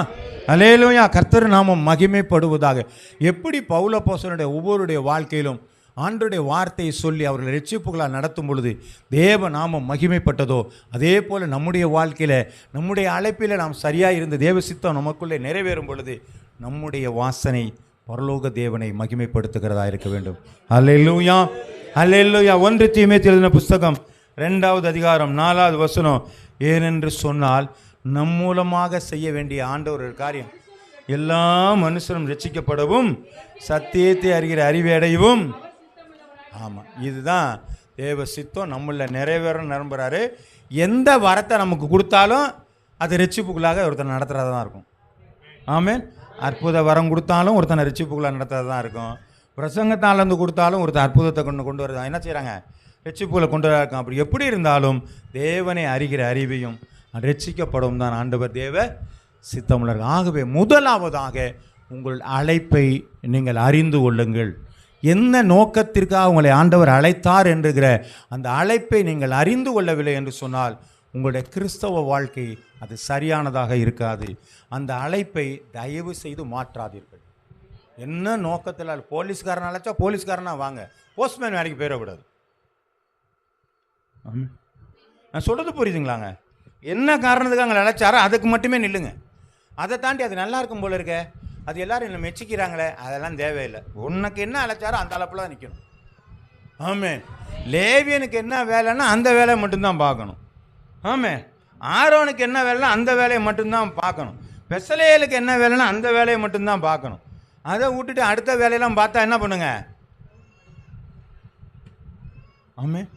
அல்லேலூயா! கர்த்தர் நாமம் மகிமைப்படுவதாக. எப்படி பவுல அப்போஸ்தலனுடைய ஒவ்வொருடைய வாழ்க்கையிலும் ஆண்டவருடைய வார்த்தையை சொல்லி அவர்கள் ரட்சிப்புகளாக நடத்தும் பொழுது தேவ நாமம் மகிமைப்பட்டதோ, அதே போல் நம்முடைய வாழ்க்கையில் நம்முடைய அழைப்பில் நாம் சரியாக இருந்த தேவ சித்தம் நமக்குள்ளே நிறைவேறும் பொழுது நம்முடைய வாசனை பரலோக தேவனை மகிமைப்படுத்துகிறதா இருக்க வேண்டும். அல்லேலூயா! அல்லேலூயா! 1 தீமோத்தேயு எழுதின புஸ்தகம் 2வது அதிகாரம் 4வது வசனம். ஏனென்று சொன்னால் நம் மூலமாக செய்ய வேண்டிய ஆண்டவர் ஒரு காரியம், எல்லா மனுஷரும் ரட்சிக்கப்படவும் சத்தியத்தை அறிகிற அறிவையடையவும். ஆமாம், இதுதான் தேவ சித்தம் நம்மள நிறைவேறும் நம்புகிறாரு. எந்த வரத்தை நமக்கு கொடுத்தாலும் அது ரட்சிப்புக்குள்ளாக ஒருத்தனை நடத்துகிறதா தான் இருக்கும். ஆமென். அற்புத வரம் கொடுத்தாலும் ஒருத்தனை ரட்சிப்புக்குள்ளாக நடத்துறது தான் இருக்கும். பிரசங்கத்தால் வந்து கொடுத்தாலும் ஒருத்தர் அற்புதத்தை கொண்டு வரதான் என்ன செய்கிறாங்க, ரட்சிப்புகளை கொண்டு வர இருக்கும். அப்படி எப்படி இருந்தாலும் தேவனை அறிகிற அறிவையும் ரட்சிக்கப்படும் தான் ஆண்டவர் தேவ சித்தமுள்ளர்கள். ஆகவே முதலாவதாக உங்கள் அழைப்பை நீங்கள் அறிந்து கொள்ளுங்கள். என்ன நோக்கத்திற்காக உங்களை ஆண்டவர் அழைத்தார் என்கிற அந்த அழைப்பை நீங்கள் அறிந்து கொள்ளவில்லை என்று சொன்னால் உங்களுடைய கிறிஸ்தவ வாழ்க்கை அது சரியானதாக இருக்காது. அந்த அழைப்பை தயவு செய்து மாற்றாதீர்கள். என்ன நோக்கத்தில் போலீஸ்காரன் அழைச்சா போலீஸ்காரனா வாங்க, போஸ்ட்மேன் வேலைக்கு போயிடக்கூடாது. நான் சொல்கிறது புரியுதுங்களாங்க? என்ன காரணத்துக்கு அங்கே அழைச்சாரோ அதுக்கு மட்டுமே நில்லுங்க. அதை தாண்டி அது நல்லா இருக்கும் போல இருக்க, அது எல்லோரும் என்ன மெச்சிக்கிறாங்களே, அதெல்லாம் தேவையில்லை. உனக்கு என்ன அழைச்சாரோ அந்த அளப்பில் தான் நிற்கணும். ஆமென். லேவியனுக்கு என்ன வேலைன்னா அந்த வேலையை மட்டும்தான் பார்க்கணும். ஆமென். ஆரோனுக்கு என்ன வேலைன்னா அந்த வேலையை மட்டும்தான் பார்க்கணும். பெசலேலுக்கு என்ன வேலைன்னா அந்த வேலையை மட்டும்தான் பார்க்கணும். அதை விட்டுட்டு அடுத்த வேலையெல்லாம் பார்த்தா என்ன பண்ணுங்க? ஆமென்.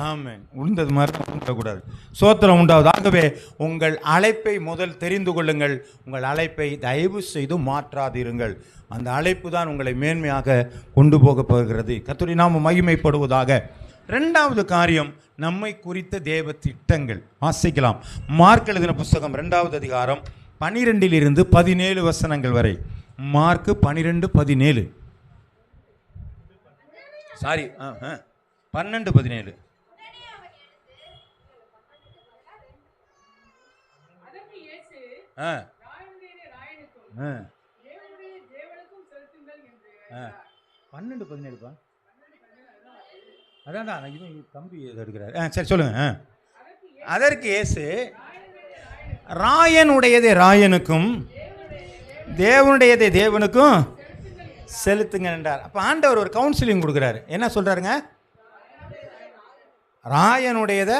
ஆமென். உளுந்தது மாதிரி உண்டக்கூடாது. சோத்திரம் உண்டாவது. ஆகவே உங்கள் அழைப்பை முதல் தெரிந்து கொள்ளுங்கள். உங்கள் அழைப்பை தயவு செய்து மாற்றாதிருங்கள். அந்த அழைப்பு தான் உங்களை மேன்மையாக கொண்டு போக போகிறது. கர்த்தருடைய நாமம் மகிமைப்படுவதாக. இரண்டாவது காரியம், நம்மை குறித்த தேவ திட்டங்கள். வாசிக்கலாம். மார்க் எழுதின புஸ்தகம் 2வது அதிகாரம் 12 17 வசனங்கள் வரை. மார்க் 12:17. சாரி 12:17. அதான் இவன் தம்பி எடுக்கிறார். சரி சொல்லுங்க. அதற்கு இயேசு, ராயனுடையதை ராயனுக்கும் தேவனுடையதை தேவனுக்கும் செலுத்துங்க என்றார். அப்போ ஆண்டவர் ஒரு கவுன்சிலிங் கொடுக்குறாரு. என்ன சொல்கிறாருங்க? ராயனுடையதை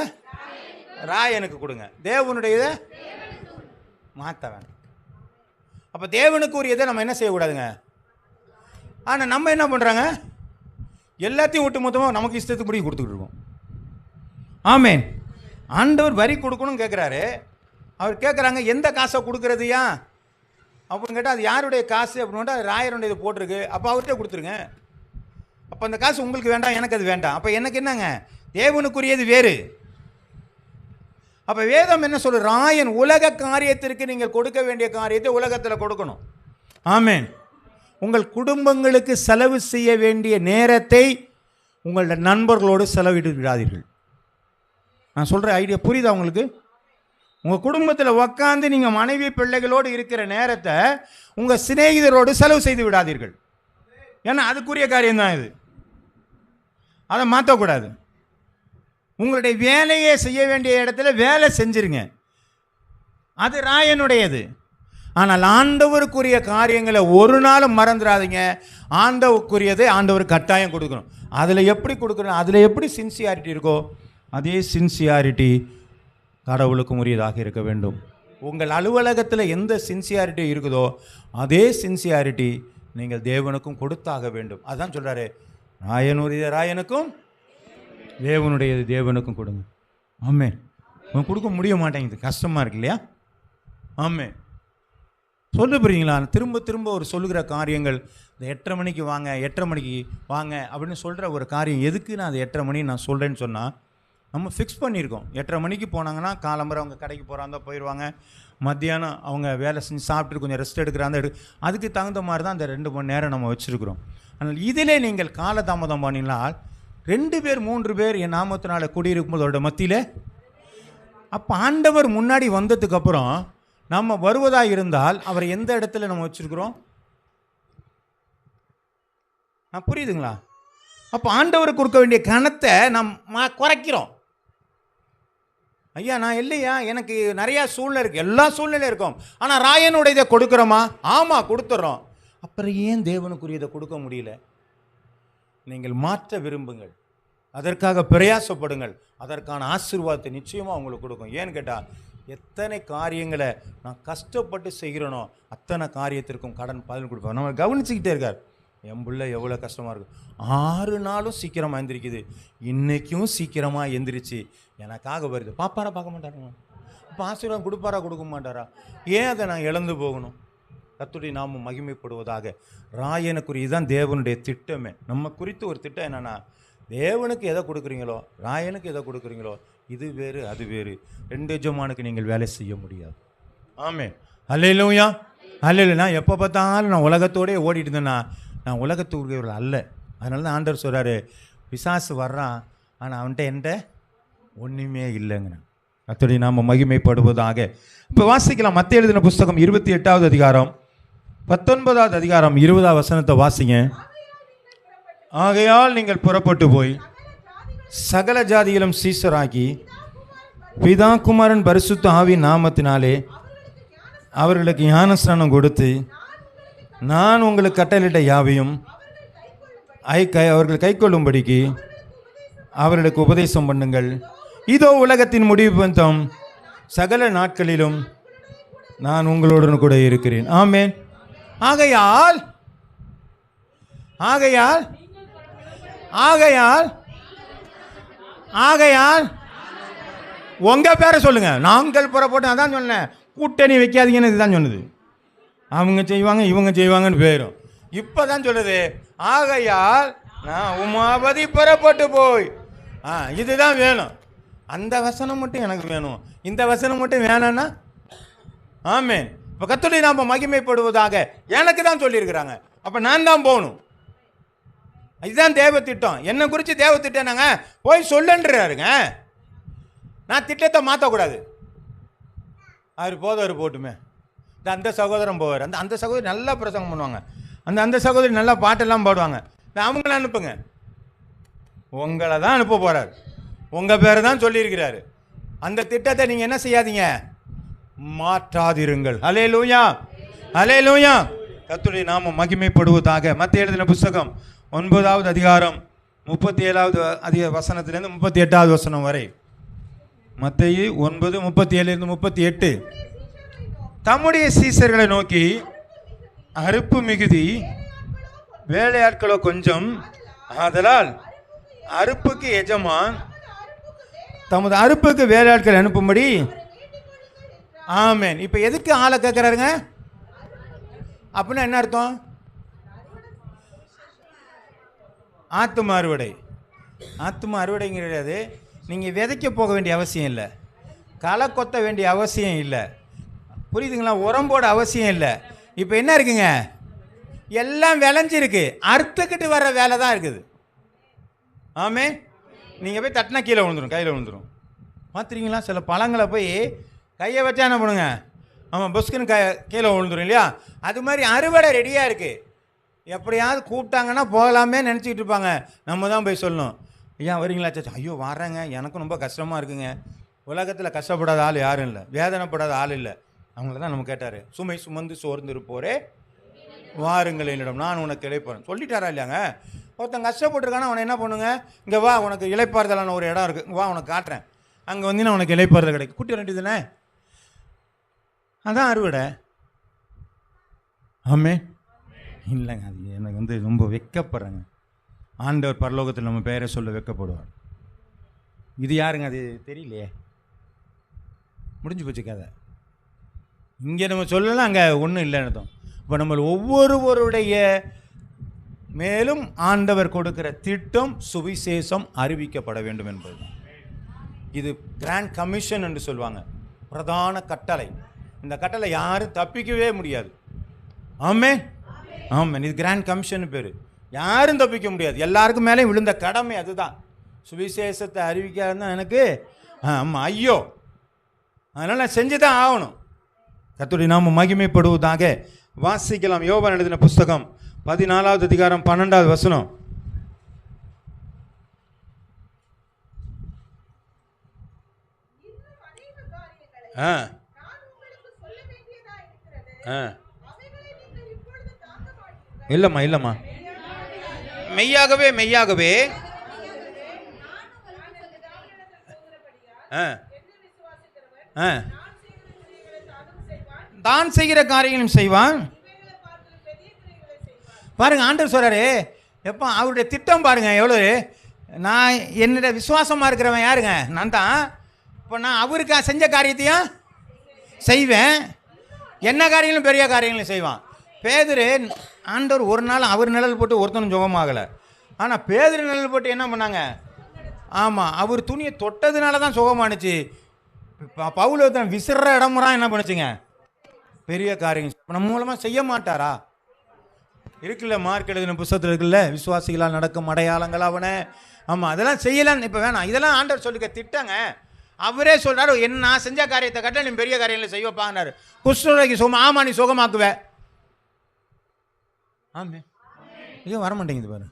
ராயனுக்கு கொடுங்க, தேவனுடையதை மாற்ற வேண்டாம். அப்போ தேவனுக்கு உரியதை நம்ம என்ன செய்யக்கூடாதுங்க. ஆனால் நம்ம என்ன பண்ணுறாங்க? எல்லாத்தையும் ஒட்டு மொத்தமாக நமக்கு இஷ்டத்துக்கு படி கொடுத்துக்கிட்டு இருக்கோம். ஆமென். ஆண்டவர் வரி கொடுக்கணும்னு கேட்குறாரு. அவர் கேட்குறாங்க, எந்த காசை கொடுக்குறதுயா அப்படின்னு கேட்டால், அது யாருடைய காசு அப்படின்னு கேட்டால் ராயருடைய போட்டிருக்கு. அப்போ அவர்கிட்ட கொடுத்துருங்க. அப்போ அந்த காசு உங்களுக்கு வேண்டாம், எனக்கு அது வேண்டாம். அப்போ எனக்கு என்னங்க? தேவனுக்குரியது வேறு. அப்போ வேதம் என்ன சொல்லு? ராயன் உலக காரியத்திற்கு நீங்கள் கொடுக்க வேண்டிய காரியத்தை உலகத்தில் கொடுக்கணும். ஆமென். உங்கள் குடும்பங்களுக்கு செலவு செய்ய வேண்டிய நேரத்தை உங்களோட நண்பர்களோடு செலவிட்டு விடாதீர்கள். நான் சொல்கிற ஐடியா புரியுதா உங்களுக்கு? உங்கள் குடும்பத்தில் உக்காந்து நீங்கள் மனைவி பிள்ளைகளோடு இருக்கிற நேரத்தை உங்கள் சிநேகிதரோடு செலவு செய்து விடாதீர்கள். ஏன்னா அதுக்குரிய காரியம்தான் இது. அதை மாற்றக்கூடாது. உங்களுடைய வேலையை செய்ய வேண்டிய இடத்துல வேலை செஞ்சிருங்க. அது ராயனுடையது. ஆனால் ஆண்டவருக்குரிய காரியங்களை ஒரு நாளும் மறந்துடாதீங்க. ஆண்டவருக்குரியதை ஆண்டவர் கட்டாயம் கொடுக்கணும். அதில் எப்படி கொடுக்கணும்? அதில் எப்படி சின்சியாரிட்டி இருக்கோ அதே சின்சியாரிட்டி கடவுளுக்கும் உரியதாக இருக்க வேண்டும். உங்கள் அலுவலகத்தில் எந்த சின்சியாரிட்டி இருக்குதோ அதே சின்சியாரிட்டி நீங்கள் தேவனுக்கும் கொடுத்தாக வேண்டும். அதுதான் சொல்கிறாரு, ராயனுடைய ராயனுக்கும் தேவனுடையது தேவனுக்கும் கொடுங்க. ஆமென். கொடுக்க முடிய மாட்டேங்குது, கஷ்டமாக இருக்கு இல்லையா? ஆமென். சொல்ல புரியுங்களா? திரும்ப திரும்ப ஒரு சொல்லுகிற காரியங்கள், இந்த 8:30 மணிக்கு வாங்க 8:30 மணிக்கு வாங்க அப்படின்னு சொல்கிற ஒரு காரியம் எதுக்கு நான் அது 8:30 மணி நான் சொல்கிறேன்னு சொன்னால், நம்ம ஃபிக்ஸ் பண்ணியிருக்கோம். 8:30 மணிக்கு போனாங்கன்னா காலம்பரை அவங்க கடைக்கு போகிறாங்க போயிடுவாங்க. மத்தியானம் அவங்க வேலை செஞ்சு சாப்பிட்டுட்டு கொஞ்சம் ரெஸ்ட் எடுக்கிறாங்க. அதுக்கு தகுந்த மாதிரி தான் அந்த 2 மணி நேரம் நம்ம வச்சுருக்கிறோம். ஆனால் இதிலே நீங்கள் காலதாமதம் பண்ணினால் 2 பேர் 3 பேர் என் நாமத்தினால குடியிருக்கும்போது அவரோட மத்தியில், அப்போ ஆண்டவர் முன்னாடி வந்ததுக்கப்புறம் நம்ம வருவதாக இருந்தால் அவரை எந்த இடத்துல நம்ம வச்சுருக்கிறோம்? புரியுதுங்களா? அப்போ ஆண்டவருக்கு கொடுக்க வேண்டிய கணத்தை நம்ம குறைக்கிறோம். ஐயா நான் இல்லையா, எனக்கு நிறையா சூழ்நிலை இருக்குது, எல்லா சூழ்நிலையும் இருக்கும். ஆனால் ராயனுடையதை கொடுக்குறோமா? ஆமாம் கொடுத்துட்றோம். அப்புறம் ஏன் தேவனுக்குரியதை கொடுக்க முடியல? நீங்கள் மாற்ற விரும்புங்கள், அதற்காக பிரயாசப்படுங்கள். அதற்கான ஆசீர்வாதத்தை நிச்சயமாக உங்களுக்கு கொடுக்கும். ஏன்னு கேட்டால், எத்தனை காரியங்களை நான் கஷ்டப்பட்டு செய்கிறேனோ அத்தனை காரியத்திற்கும் கடன் பதில் கொடுப்பேன். நம்ம கவனிச்சுக்கிட்டே இருக்கார். என் பிள்ளை எவ்வளோ கஷ்டமாக இருக்கும், 6 நாளும் சீக்கிரமாக எழுந்திரிக்குது, இன்றைக்கும் சீக்கிரமாக எந்திரிச்சு எனக்காக வருது. பாப்பாரா பார்க்க மாட்டாருங்க? அப்போ ஆசீர்வாதம் கொடுப்பாரா கொடுக்க மாட்டாரா? ஏன் அதை நான் இழந்து போகணும்? கர்த்தருடைய நாமம் மகிமைப்படுவதாக. ராயனுக்குரிய இதுதான் தேவனுடைய திட்டமே. நம்ம குறித்து ஒரு திட்டம் என்னென்னா, தேவனுக்கு எதை கொடுக்குறீங்களோ ராயனுக்கு எதை கொடுக்குறீங்களோ இது வேறு அது வேறு. 2 எஜமானுக்கு நீங்கள் வேலை செய்ய முடியாது. ஆமென். அல்லேலூயா, அல்லேலூயா. நான் எப்போ பார்த்தாலும் நான் உலகத்தோடே ஓடிட்டு இருந்தேன்னா நான் உலகத்துக்குரியவர்கள் அல்ல. அதனால தான் ஆண்டவர் சொல்கிறாரு, பிசாசு வர்றான், ஆனால் அவன்கிட்ட என்கிட்ட ஒன்றுமே இல்லைங்க. கர்த்தருடைய நாமம் மகிமைப்படுவதாக. இப்போ வாசிக்கலாம். மத்தேயு எழுதின புஸ்தகம் 28வது அதிகாரம் 19வது அதிகாரம் 20வது வசனத்தை வாசிங்க. ஆகையால் நீங்கள் புறப்பட்டு போய் சகல ஜாதிகளும் சீஷராகி பிதா குமாரன் பரிசுத்த ஆவியின் நாமத்தினாலே அவர்களுக்கு ஞானஸ்நானம் கொடுத்து நான் உங்களுக்கு கட்டளையிட்ட யாவையும் அவர்கள் கைக்கொள்ளும்படிக்கு அவர்களுக்கு உபதேசம் பண்ணுங்கள். இதோ உலகத்தின் முடிவு பந்தம் சகல நாட்களிலும் நான் உங்களுடன் கூட இருக்கிறேன். ஆமென். ஆகையால் ஆகையால் ஆகையால் ஆகையால் உங்க பேரை சொல்லுங்க. நாங்கள் புறப்பட்டு அதான் சொன்னேன், கூட்டணி வைக்காதீங்கன்னு இதுதான் சொன்னது. அவங்க செய்வாங்க இவங்க செய்வாங்கன்னு போயிடும். இப்போ தான் சொல்லுது, ஆகையால் நான் உமாபதி புறப்பட்டு போய். இதுதான் வேணும். அந்த வசனம் மட்டும் எனக்கு வேணும், இந்த வசனம் மட்டும் வேணான்னா ஆமென். இப்போ கர்த்தருடைய நாம மகிமைப்படுவதாக எனக்கு தான் சொல்லியிருக்கிறாங்க. அப்போ நான் தான் போகணும். இதுதான் தேவ திட்டம். என்னை குறித்து தேவ திட்டம் நாங்க போய் சொல்லுன்றாருங்க. நான் திட்டத்தை மாற்றக்கூடாது. அவர் போதவர் போட்டுமே, அந்த சகோதரன் போவார், அந்த சகோதரி நல்லா பிரசங்கம் பண்ணுவாங்க, அந்த சகோதரி நல்லா பாட்டெல்லாம் பாடுவாங்க, அவங்கள அனுப்புங்க. உங்களை தான் அனுப்ப போகிறார், உங்கள் பேரை தான் சொல்லியிருக்கிறாரு. அந்த திட்டத்தை நீங்கள் என்ன செய்யாதீங்க, மாற்றாதிருங்கள். அல்லேலூயா, அல்லேலூயா. கர்த்தருடைய நாமம் மகிமைப்படுவதாக. மத்தேயு எழுதின புஸ்தகம் 9வது அதிகாரம் 37வது வசனத்திலிருந்து 38வது வசனம் வரை. மத்தேயு 9:37-38. தம்முடைய சீசர்களை நோக்கி, அறுப்பு மிகுதி, வேலையாட்களோ கொஞ்சம், ஆதலால் அறுப்புக்கு எஜமான் தமது அறுப்புக்கு வேலையாட்கள் அனுப்பும்படி. ஆமென். இப்போ எதுக்கு ஆளை கேட்குறாருங்க? அப்படின்னா என்ன அர்த்தம்? ஆத்தும அறுவடை. ஆத்தும அறுவடைங்கிறது நீங்கள் விதைக்க போக வேண்டிய அவசியம் இல்லை, களை கொத்த வேண்டிய அவசியம் இல்லை, புரியுதுங்களா? உரம்போட அவசியம் இல்லை. இப்போ என்ன இருக்குங்க, எல்லாம் விளைஞ்சிருக்கு, அறுத்துக்கிட்டு வர்ற வேலை தான் இருக்குது. ஆமே. நீங்கள் போய் தட்டினா கீழே விழுந்துடும், கையில் விழுந்துடும். பார்த்துறீங்களா? சில பழங்களை போய் கையை வச்சா என்ன பண்ணுங்க, ஆமாம், பஸ்க்குன்னு கீழே விழுந்துடும் இல்லையா? அது மாதிரி அறுவடை ரெடியாக இருக்குது. எப்படியாவது கூப்பிட்டாங்கன்னா போகலாமே நினச்சிக்கிட்டு இருப்பாங்க. நம்ம தான் போய் சொல்லணும், ஐயா வரீங்களா சாச்சா? ஐயோ வர்றேங்க, எனக்கும் ரொம்ப கஷ்டமாக இருக்குங்க. உலகத்தில் கஷ்டப்படாத ஆள் யாரும் இல்லை, வேதனைப்படாத ஆள் இல்லை. அவங்கள தான் நம்ம கேட்டார், சுமை சுமந்து சோர்ந்து இருப்போரே வாருங்கள் என்னிடம், நான் உனக்கு இளைப்பாறேன் சொல்லிட்டாரா இல்லையாங்க? ஒருத்தன் கஷ்டப்பட்டுருக்கானா அவனை என்ன பண்ணுங்க, இங்கே வா, உனக்கு இளைப்பாறுதலான ஒரு இடம் இருக்குது, வா உனக்கு காட்டுறேன், அங்கே வந்தீங்கன்னா உனக்கு இளைப்பாறுதல் கிடைக்கும். கூட்டி வர வேண்டியதுதானே? அதான் அறுவடை. ஆமே. இல்லைங்க, அது எனக்கு ரொம்ப வெக்கப்படுறேங்க. ஆண்டவர் பரலோகத்தில் நம்ம பெயரை சொல்ல வெக்கப்படுவார். இது யாருங்க? அது தெரியலையே, முடிஞ்சு போச்சு கதை. இங்கே நம்ம சொல்லலாம், அங்கே ஒன்றும் இல்லைன்னு அர்த்தம். இப்போ நம்ம ஒவ்வொருவருடைய மேலும் ஆண்டவர் கொடுக்கிற திட்டம் சுவிசேஷம் அறிவிக்கப்பட வேண்டும் என்பது. இது கிராண்ட் கமிஷன் என்று சொல்லுவாங்க, பிரதான கட்டளை. இந்த கட்டளை யாரும் தப்பிக்கவே முடியாது. ஆமே, ஆமாம். இது கிராண்ட் கமிஷன் பேர். யாரும் தப்பிக்க முடியாது, எல்லாருக்கும் மேலே விழுந்த கடமை அதுதான். சுவிசேஷத்தை அறிவிக்காதுன்னா எனக்கு ஆமாம் ஐயோ, அதனால் நான் செஞ்சு தான் ஆகணும். கர்த்தருடைய நாமம் மகிமைப்படுவதாக. வாசிக்கலாம். யோவான் எழுதின புஸ்தகம் 14வது அதிகாரம் 12வது வசனம். இல்லைம்மா, மெய்யாகவே மெய்யாகவே தான் செய்கிற காரியங்களும் செய்வான். பாருங்க, ஆண்டவர் சொல்றாரு, எப்போ அவருடைய திட்டம் பாருங்க எவ்வளோ. நான் என்னோட விசுவாசமாக இருக்கிறவன் யாருங்க? நான் தான். இப்போ நான் அவருக்கு செஞ்ச காரியத்தையும் செய்வேன், என்ன காரியங்களும் பெரிய காரியங்களும் செய்வான். பேதுரு, ஆண்டவர் ஒரு நாள் அவர் நிழல் போட்டு ஒருத்தனும் சுகமாகலை. ஆனால் பேதுரு நிழல் போட்டு என்ன பண்ணாங்க? ஆமாம், அவர் துணியை தொட்டதுனால தான் சுகமானுச்சு. பவுல் விசிற இடமுறான் என்ன பண்ணுச்சுங்க? பெரிய காரியம் நம்ம மூலமாக செய்ய மாட்டாரா? இருக்குல்ல, மார்க் எழுதின புத்தகத்தில் இருக்குல்ல, விசுவாசிகளால் நடக்கும் அடையாளங்கள் அவனை. ஆமாம், அதெல்லாம் செய்யலான்னு இப்போ வேணாம், இதெல்லாம் ஆண்டவர் சொல்லிக்க திட்டங்க. அவரே சொல்கிறாரு, என்ன நான் செஞ்ச காரியத்தை கட்ட நீ பெரிய காரியங்களை செய்வப்பாங்கன்னாரு. குஷ்டரோகி சுகம், ஆமாம் நீ சுகமாக்குவ. ஆமே, இது வர மாட்டேங்குது பாரு.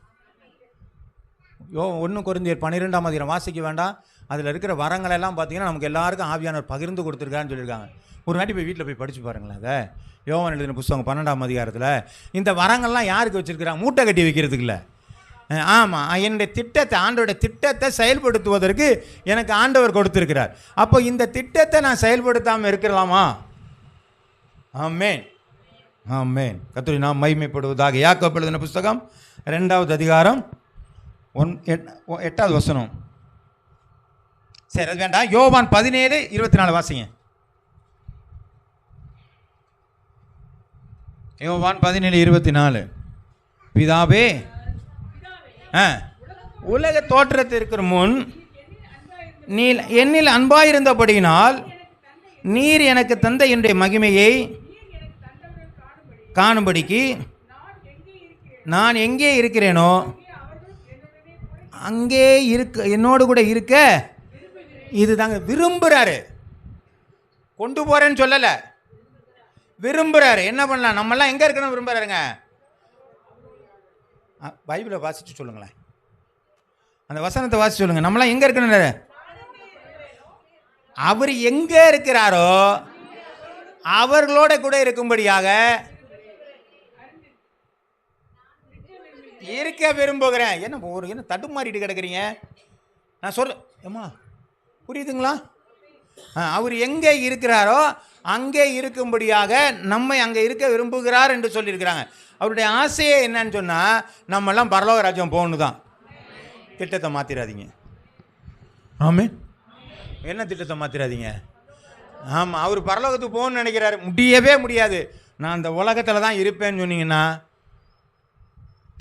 1 கொரிந்தியர் 12ஆம் அதிகாரம் வாசிக்க வேண்டாம். அதில் இருக்கிற வரங்களெல்லாம் பார்த்தீங்கன்னா நமக்கு எல்லாருக்கும் ஆவியானவர் பகிர்ந்து கொடுத்துருக்கான்னு சொல்லியிருக்காங்க. ஒரு வாட்டி போய் வீட்டில் போய் படித்து பாருங்களேன். அதை யோவான் எழுதின புத்தகம் 12ஆம் அதிகாரத்தில் இந்த வரங்கள்லாம் யாருக்கு வச்சுருக்கிறாங்க? மூட்டை கட்டி வைக்கிறதுக்கு இல்லை. ஆமாம், என்னுடைய திட்டத்தை, ஆண்டவருடைய திட்டத்தை செயல்படுத்துவதற்கு எனக்கு ஆண்டவர் கொடுத்துருக்கிறார். அப்போ இந்த திட்டத்தை நான் செயல்படுத்தாமல் இருக்கலாமா? ஆமென், ஆமென். கர்த்தருடைய நாமம் மகிமைப்படுவதாக. யாக்கோபு எழுதின புத்தகம் 2ஆவது அதிகாரம் 8வது வசனம். சரி, அது வேண்டாம். யோவான் 17:24 வாசிங்க. யோவான் 17:24. பிதாவே, உலக தோற்றத்திற்கு முன் நீ என்னில் அன்பாயிருந்தபடியினால் நீர் எனக்கு தந்த என்னுடைய மகிமையை காணும்படிக்கு நான் எங்கே இருக்கிறேனோ அங்கே என்னோடு கூட இருக்க இதுதாங்க விரும்புகிறாரு. கொண்டு போகிறேன்னு சொல்லலை, விரும்புகிறாரு. என்ன பண்ணலாம்? நம்மெல்லாம் எங்கே இருக்கணும் விரும்புகிறாருங்க? பைபிளை வாசித்து சொல்லுங்களேன், அந்த வசனத்தை வாசித்து சொல்லுங்கள். நம்மளாம் எங்கே இருக்கணும்? அவர் எங்கே இருக்கிறாரோ அவர்களோட கூட இருக்கும்படியாக இருக்க விரும்புகிறேன். என்ன தடுமாறிட்டு கிடக்குறீங்க? நான் சொல்கிறேன், ஏம்மா புரியுதுங்களா? அவர் எங்கே இருக்கிறாரோ அங்கே இருக்கும்படியாக நம்மை அங்கே இருக்க விரும்புகிறார் என்று சொல்லியிருக்கிறாங்க. அவருடைய ஆசையே என்னன்னு சொன்னால் நம்மெல்லாம் பரலோக ராஜ்யம் போகணும் தான். திட்டத்தை மாற்றிடாதீங்க. ஆமாம், என்ன திட்டத்தை மாற்றிடாதீங்க. ஆமாம், அவர் பரலோகத்துக்கு போகணும்னு நினைக்கிறாரு. முடியவே முடியாது. நான் அந்த உலகத்தில் தான் இருப்பேன்னு சொன்னீங்கன்னா,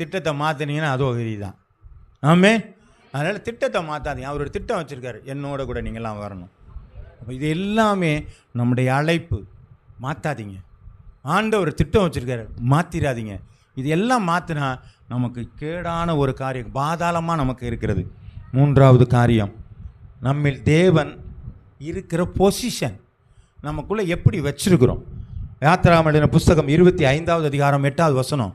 திட்டத்தை மாற்றினீங்கன்னா அதோ விதி தான். ஆமாம், அதனால் திட்டத்தை மாற்றாதீங்க. அவரோட திட்டம் வச்சுருக்காரு, என்னோட கூட நீங்கள்லாம் வரணும். அப்போ இது எல்லாமே நம்முடைய அழைப்பு. மாற்றாதீங்க. ஆண்டவர் திட்டம் வச்சுருக்காரு, மாற்றிடாதீங்க. இது எல்லாம் மாற்றினா நமக்கு கேடான ஒரு காரியம், பாதாளமாக நமக்கு இருக்கிறது. 3வது காரியம், நம்மில் தேவன் இருக்கிற பொசிஷன் நமக்குள்ளே எப்படி வச்சிருக்கிறோம். யாத்திராகமம் எழுதின புத்தகம் 25வது அதிகாரம் 8வது வசனம்.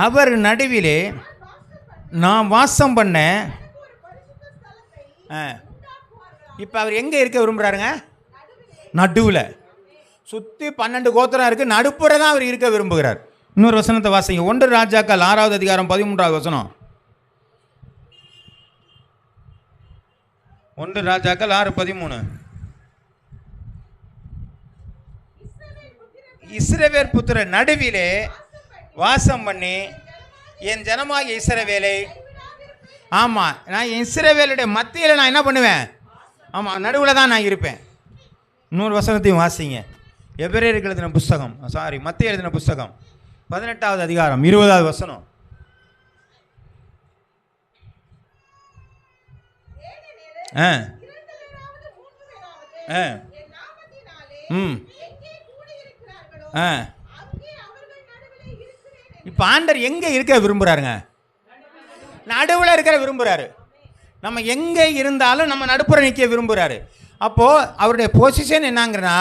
அவர் நடுவிலே நான் வாசம் பண்ண. இப்போ அவர் எங்கே இருக்க விரும்புகிறாருங்க? நடுவில். சுற்றி 12 கோத்திரம் இருக்குது, நடுப்புற தான் அவர் இருக்க விரும்புகிறார். இன்னொரு வசனத்தை வாசிங்க. 1 ராஜாக்கள் 6வது அதிகாரம் 13வது வசனம். 1 ராஜாக்கள் 6:13. இஸ்ரவேல் புத்திர நடுவிலே வாசம் பண்ணி என் ஜனமாகிய இஸ்ரவேலை. ஆமாம், நான் இஸ்ரவேலுடைய மத்தியில் நான் என்ன பண்ணுவேன்? ஆமாம், நடுவில் தான் நான் இருப்பேன். இன்னொரு வசனத்தையும் வாசிங்க. எபிரேயருக்கு எழுதின புஸ்தகம், மத்தேயு எழுதின புஸ்தகம் 18வது அதிகாரம் 20வது வசனம். இப்போ ஆண்டர் எங்கே இருக்க விரும்புகிறாருங்க? நடுவில் இருக்கிற விரும்புகிறாரு. நம்ம எங்கே இருந்தாலும் நம்ம நடுப்புற நிற்க விரும்புகிறாரு. அப்போது அவருடைய பொசிஷன் என்னங்கிறனா,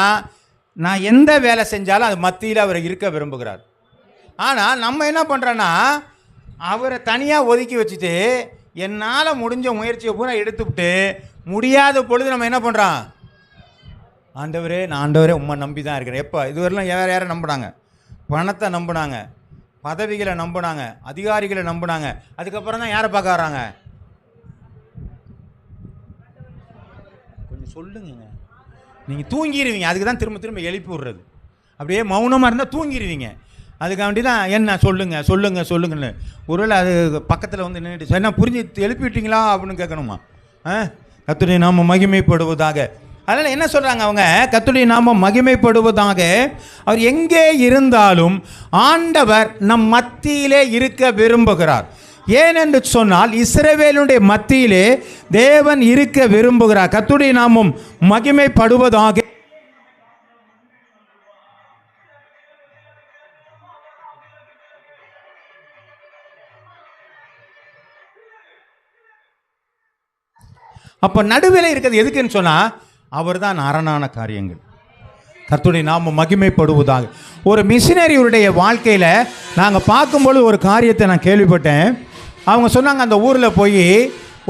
நான் எந்த வேலை செஞ்சாலும் அது மத்தியில் அவர் இருக்க விரும்புகிறார். ஆனால் நம்ம என்ன பண்ணுறோன்னா, அவரை தனியாக ஒதுக்கி வச்சுட்டு என்னால் முடிஞ்ச முயற்சியை பூரா எடுத்துவிட்டு முடியாத பொழுது நம்ம என்ன பண்ணுறோம்? ஆண்டவரே, நான் ஆண்டவரே உம்மை நம்பி தான் இருக்கிறேன். எப்போ இதுவரைலாம் யாரை நம்பினாங்க? பணத்தை நம்பினாங்க, பதவிகளை நம்பினாங்க, அதிகாரிகளை நம்பினாங்க. அதுக்கப்புறம் தான் யாரை பார்க்க வராங்க? கொஞ்சம் சொல்லுங்க. நீங்கள் தூங்கிடுவீங்க. அதுக்கு தான் திரும்ப திரும்ப எழுப்பி விடுறது. அப்படியே மௌனமாக இருந்தால் தூங்கிடுவீங்க. அதுக்காண்டி தான் என்ன சொல்லுங்கன்னு. ஒருவேளை அது பக்கத்தில் வந்து நின்றுட்டு என்ன புரிஞ்சு எழுப்பிவிட்டீங்களா அப்படின்னு கேட்கணுமா? கர்த்தருடைய நாமம் மகிமைப்படுவதாக. அதனால் என்ன சொல்கிறாங்க அவங்க? கர்த்தருடைய நாமம் மகிமைப்படுவதாக. அவர் எங்கே இருந்தாலும் ஆண்டவர் நம் மத்தியிலே இருக்க விரும்புகிறார். ஏனென்று சொன்னால் இஸ்ரவேலுடைய மத்தியிலே தேவன் இருக்க விரும்புகிறார். கர்த்தருடைய நாமம் மகிமைப்படுவதாக. அப்போ நடுவில் இருக்கிறது எதுக்குன்னு சொன்னால் அவர் தான் அரணான காரியங்கள். கர்த்தருடைய நாமம் மகிமைப்படுவதாக. ஒரு மிஷினரியுடைய வாழ்க்கையில் நாங்கள் பார்க்கும்போது ஒரு காரியத்தை நான் கேள்விப்பட்டேன். அவங்க சொன்னாங்க, அந்த ஊரில் போய்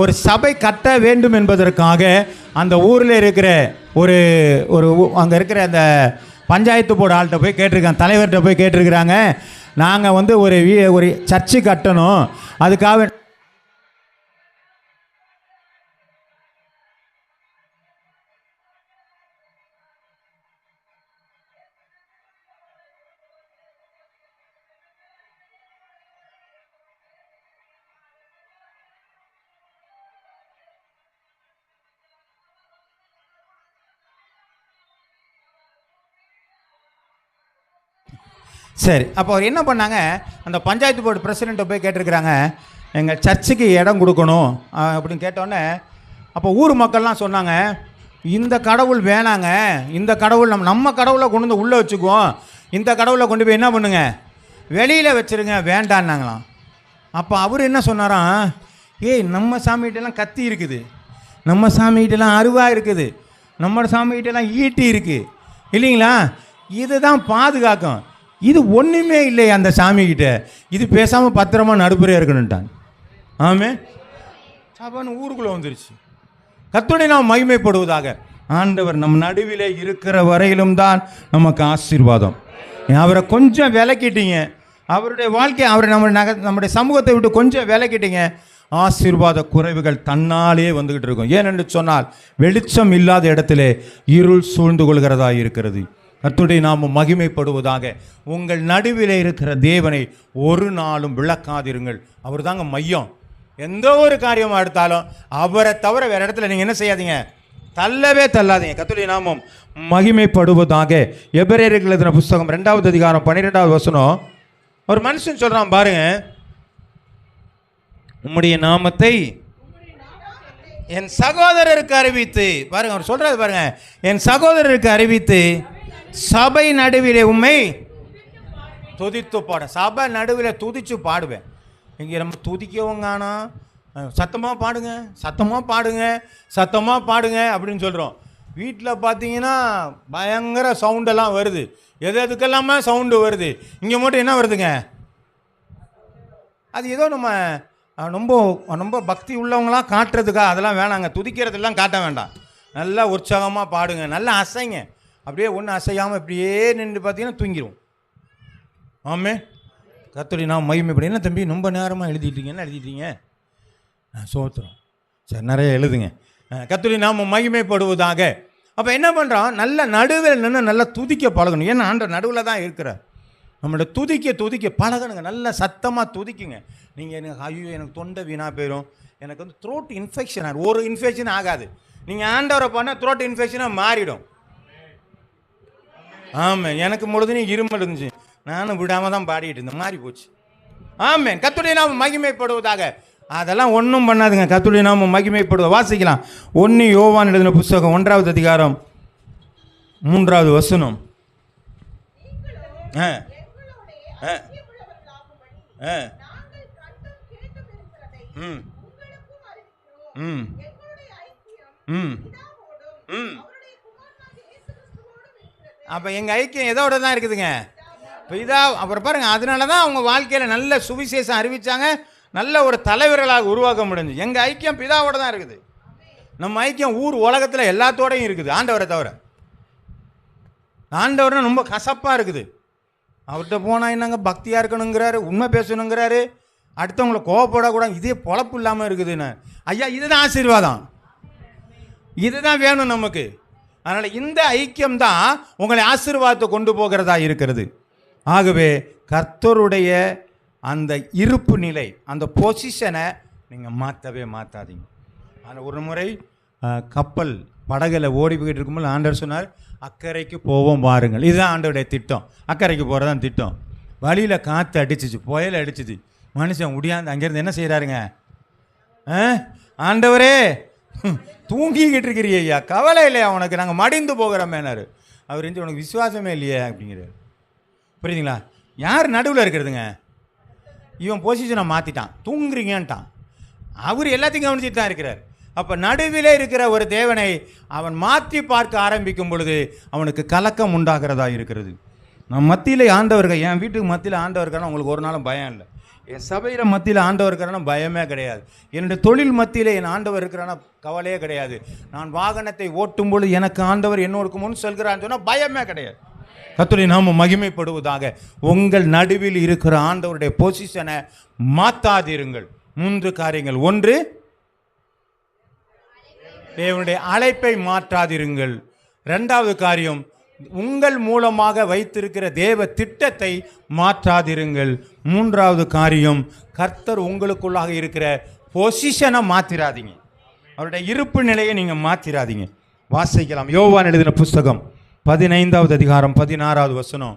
ஒரு சபை கட்ட வேண்டும் என்பதற்காக அந்த ஊரில் இருக்கிற ஒரு ஒரு அங்கே இருக்கிற அந்த பஞ்சாயத்து போர்டு ஆள்கிட்ட போய் கேட்டிருக்காங்க, தலைவர்கிட்ட போய் கேட்டிருக்கிறாங்க, நாங்கள் வந்து ஒரு சர்ச்சு கட்டணும், அதுக்காக சரி. அப்போ அவர் என்ன பண்ணாங்க, அந்த பஞ்சாயத்து போர்டு பிரசிடெண்ட்டை போய் கேட்டிருக்கிறாங்க, எங்கள் சர்ச்சுக்கு இடம் கொடுக்கணும் அப்படின்னு கேட்டோன்னே, அப்போ ஊர் மக்கள்லாம் சொன்னாங்க, இந்த கடவுள் வேணாங்க, இந்த கடவுள் நம்ம கடவுளை கொண்டு வந்து உள்ளே வச்சுக்குவோம், இந்த கடவுளை கொண்டு போய் என்ன பண்ணுங்க வெளியில் வச்சுருங்க, வேண்டான்னாங்களாம். அப்போ அவர் என்ன சொன்னாராம், நம்ம சாமிகிட்டெல்லாம் கத்தி இருக்குது, நம்ம சாமிகிட்டெல்லாம் அருவா இருக்குது, நம்ம சாமிகிட்டெல்லாம் ஈட்டி இருக்குது இல்லைங்களா, இதுதான் பாதுகாக்கும், இது ஒன்றுமே இல்லை அந்த சாமிக்கிட்ட, இது பேசாமல் பத்திரமா நடுப்புறையாக இருக்கணுன்ட்டாங்க. ஆமே சாப்பான்னு ஊருக்குள்ளே வந்துருச்சு. கர்த்தருடைய நாமம் மகிமைப்படுவதாக. ஆண்டவர் நம் நடுவிலே இருக்கிற வரையிலும் தான் நமக்கு ஆசீர்வாதம். அவரை கொஞ்சம் விலக்கிட்டீங்க, அவருடைய வாழ்க்கை, அவரை நம்முடைய சமூகத்தை விட்டு கொஞ்சம் விலக்கிட்டீங்க, ஆசீர்வாத குறைவுகள் தன்னாலே வந்துக்கிட்டு இருக்கும். ஏனென்று சொன்னால் வெளிச்சம் இல்லாத இடத்திலே இருள் சூழ்ந்து கொள்கிறதா இருக்கிறது. கர்த்தருடைய நாமம் மகிமைப்படுவதாக. உங்கள் நடுவிலே இருக்கிற தேவனை ஒரு நாளும் விளக்காதிருங்கள். அவர் தாங்க மையம். எந்த ஒரு காரியமாக எடுத்தாலும் அவரை தவிர வேறு இடத்துல நீங்கள் என்ன செய்யாதீங்க, தள்ளவே தள்ளாதீங்க. கர்த்தருடைய நாமம் மகிமைப்படுவதாக. எபிரேயருக்கு எழுதின புஸ்தகம் 2வது அதிகாரம் 12வது வசனம். ஒரு மனுஷன் சொல்கிறான் பாருங்க, உம்முடைய நாமத்தை என் சகோதரருக்கு அறிவித்து, பாருங்க அவர் சொல்றாரு பாருங்க, என் சகோதரருக்கு அறிவித்து சபை நடுவிலே உம்மை துதித்து பாட. சபை நடுவில் துதிச்சு பாடுவேன். இங்கே நம்ம துதிக்கவங்கானா சத்தமாக பாடுங்க, சத்தமாக பாடுங்க, சத்தமாக பாடுங்க அப்படின்னு சொல்கிறோம். வீட்டில் பார்த்தீங்கன்னா பயங்கர சவுண்டெல்லாம் வருது, எதுக்கெல்லாமே சவுண்டு வருது. இங்கே மட்டும் என்ன வருதுங்க, அது ஏதோ நம்ம ரொம்ப ரொம்ப பக்தி உள்ளவங்களாம் காட்டுறதுக்கா, அதெல்லாம் வேணாங்க. துதிக்கிறதெல்லாம் காட்ட வேண்டாம். நல்லா உற்சாகமாக பாடுங்க, நல்லா அசைங்க. அப்படியே ஒன்றும் அசையாமல் இப்படியே நின்று பார்த்தீங்கன்னா தூங்கிடுவோம். ஆமே கர்த்தருடைய நாமம் மகிமைப்படும். என்ன தம்பி ரொம்ப நேரமாக எழுதிட்டீங்க, என்ன எழுதிட்டீங்க? சோத்திரம். சரி, நிறைய எழுதுங்க. கர்த்தருடைய நாமம் மகிமைப்படுவதாக. அப்போ என்ன பண்ணுறோம், நல்ல நடுவில் நின்று நல்லா துதிக்க பழகணும். ஏன்னா ஆண்டவர் நடுவில் தான் இருக்கிறார். நம்மளோட துதிக்க பழகணுங்க. நல்லா சத்தமாக துதிக்குங்க. நீங்கள் எனக்கு ஐயோ எனக்கு தொண்டை வீணாக போயிடும், எனக்கு வந்து த்ரோட் இன்ஃபெக்ஷன் ஆகும். ஒரு இன்ஃபெக்ஷன் ஆகாது. நீங்கள் ஆண்டவரை பண்ணால் த்ரோட் இன்ஃபெக்ஷனாக மாறிடும். ஆமாம், எனக்கு முழுதும் இருமல் இருந்துச்சு, நானும் விடாமல் தான் பாடிட்டு இருந்தேன், மாறி போச்சு. ஆமாம், கர்த்தருடைய நாமம் மகிமைப்படுவதாக. அதெல்லாம் ஒன்றும் பண்ணாதுங்க. கர்த்தருடைய நாமம் மகிமைப்படுவ. வாசிக்கலாம். 1 யோவான் எழுதின புஸ்தகம் 1வது அதிகாரம் 3வது வசனம். அப்போ எங்கள் ஐக்கியம் எதோட தான் இருக்குதுங்க, பிதா. அப்புறம் பாருங்க, அதனால தான் அவங்க வாழ்க்கையில் நல்ல சுவிசேஷம் அறிவித்தாங்க, நல்ல ஒரு தலைவர்களாக உருவாக்க முடிஞ்சு. எங்கள் ஐக்கியம் பிதாவோட தான் இருக்குது. நம்ம ஐக்கியம் ஊர் உலகத்தில் எல்லாத்தோடையும் இருக்குது, ஆண்டவரை தவிர. ஆண்டவர்னா ரொம்ப கசப்பாக இருக்குது. அவர்கிட்ட போனால் என்னங்க பக்தியாக இருக்கணுங்கிறாரு, உண்மை பேசணுங்கிறாரு, அடுத்தவங்களை கோவப்படக்கூடாது, இதே பொழப்பு இல்லாமல் இருக்குதுன்னு. ஐயா, இதுதான் ஆசீர்வாதம், இதுதான் வேணும் நமக்கு. அதனால் இந்த ஐக்கியம்தான் உங்களை ஆசீர்வாதத்தை கொண்டு போகிறதா இருக்கிறது. ஆகவே கர்த்தருடைய அந்த இருப்பு நிலை, அந்த பொசிஷனை நீங்கள் மாற்றாதீங்க. ஆனால் ஒரு முறை கப்பல் படகுல ஓடி போய்கிட்டு இருக்கும்போது ஆண்டவர் சொன்னார், அக்கறைக்கு போவோம் வாருங்கள். இதுதான் ஆண்டவருடைய திட்டம். அக்கறைக்கு போகிறதான் திட்டம். வழியில் காற்று அடிச்சிச்சு, புயல் அடிச்சிச்சு, மனுஷன் உடியாந்து அங்கேருந்து என்ன செய்கிறாருங்க, ஆண்டவரே தூங்கிக்கிட்டு இருக்கிறிய ஐயா, கவலை இல்லையா உனக்கு, நாங்கள் மடிந்து போகிறோமேனாரு. அவர் இருந்து உனக்கு விசுவாசமே இல்லையே அப்படிங்கிறார். புரியுதுங்களா? யார் நடுவில் இருக்கிறதுங்க? இவன் பொசிஷனை மாற்றிட்டான், தூங்குறீங்கன்ட்டான். அவர் எல்லாத்தையும் கவனிச்சுட்டு தான் இருக்கிறார். அப்போ நடுவிலே இருக்கிற ஒரு தேவனை அவன் மாற்றி பார்க்க ஆரம்பிக்கும் பொழுது அவனுக்கு கலக்கம் உண்டாகிறதா இருக்கிறது. நான் மத்தியில் ஆண்டவர்கள், என் வீட்டுக்கு மத்தியில் ஆண்டவர்களான உங்களுக்கு ஒரு நாளும் பயம் இல்லை. என் சபையில் மத்தியில் ஆண்டவர் இருக்கிறான பயமே கிடையாது. என்னுடைய தொழில் மத்தியில் என் ஆண்டவர் இருக்கிறான கவலையே கிடையாது. நான் வாகனத்தை ஓட்டும் பொழுது எனக்கு ஆண்டவர் என்னோருக்கு முன் செல்கிறான்னு சொன்னால் பயமே கிடையாது. கர்த்தருடைய நாமம் மகிமைப்படுவதாக. உங்கள் நடுவில் இருக்கிற ஆண்டவருடைய பொசிஷனை மாற்றாதிருங்கள். 3 காரியங்கள். 1, தேவனுடைய அழைப்பை மாற்றாதிருங்கள். 2வது காரியம், உங்கள் மூலமாக வைத்திருக்கிற தேவ திட்டத்தை மாற்றாதிருங்கள். 3வது காரியம், கர்த்தர் உங்களுக்குள்ளாக இருக்கிற பொசிஷனை மாற்றிடாதீங்க. அவருடைய இருப்பு நிலையை நீங்கள் மாற்றிடாதீங்க. வாசிக்கலாம். யோவான் எழுதின புஸ்தகம் 15வது அதிகாரம் 16வது வசனம்.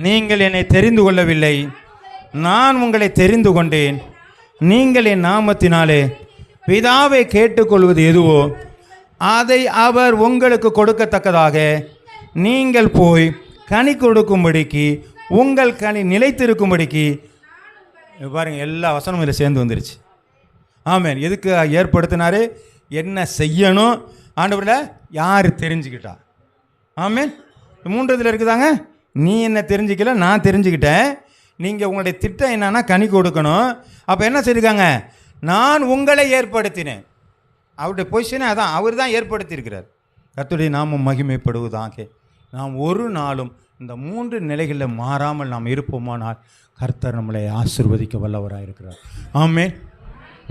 நீங்கள் என்னை தெரிந்து கொள்ளவில்லை, நான் உங்களை தெரிந்து கொண்டேன். நீங்கள் என் நாமத்தினாலே பிதாவை கேட்டுக்கொள்வது எதுவோ அதை அவர் உங்களுக்கு கொடுக்கத்தக்கதாக நீங்கள் போய் கனி கொடுக்கும்படிக்கு, உங்கள் கனி நிலைத்திருக்கும்படிக்கு. பாருங்கள், எல்லா வசனமும் இதில் சேர்ந்து வந்துருச்சு. ஆமென். எதுக்கு ஏற்படுத்தினாரு, என்ன செய்யணும், ஆண்டவரில் யார் தெரிஞ்சுக்கிட்டா. ஆமென். 3 இருக்குதாங்க. நீ என்ன தெரிஞ்சுக்கல, நான் தெரிஞ்சுக்கிட்டேன். நீங்கள் உங்களுடைய திட்டம் என்னன்னா கனி கொடுக்கணும். அப்போ என்ன செய்யிருக்காங்க, நான் உங்களை ஏற்படுத்தினேன். அவருடைய பொசிஷனே அதான், அவர் தான் ஏற்படுத்தியிருக்கிறார். கர்த்தருடைய நாமம் மகிமைப்படுவதாக. நாம் ஒரு நாளும் இந்த 3 நிலைகளில் மாறாமல் நாம் இருப்போமானால் கர்த்தர் நம்மளை ஆசீர்வதிக்க வல்லவராக இருக்கிறார். ஆமென்.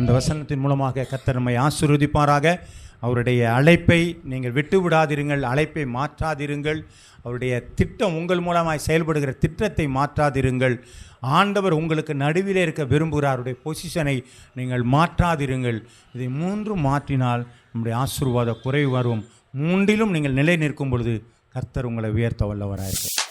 இந்த வசனத்தின் மூலமாக கர்த்தர் நம்மை ஆசீர்வதிப்பாராக. அவருடைய அழைப்பை நீங்கள் விட்டு விடாதிருங்கள், அழைப்பை மாற்றாதிருங்கள். அவருடைய திட்டம், உங்கள் மூலமாக செயல்படுகிற திட்டத்தை மாற்றாதிருங்கள். ஆண்டவர் உங்களுக்கு நடுவிலே இருக்க விரும்புகிறார், அவருடைய பொசிஷனை நீங்கள் மாற்றாதிருங்கள். இதை 3 மாற்றினால் நம்முடைய ஆசீர்வாத குறைவு வரும். 3லும் நீங்கள் நிலை நிற்கும் பொழுது கர்த்தர் உங்களை உயர்த்த வல்லவராக இருக்கிறார்.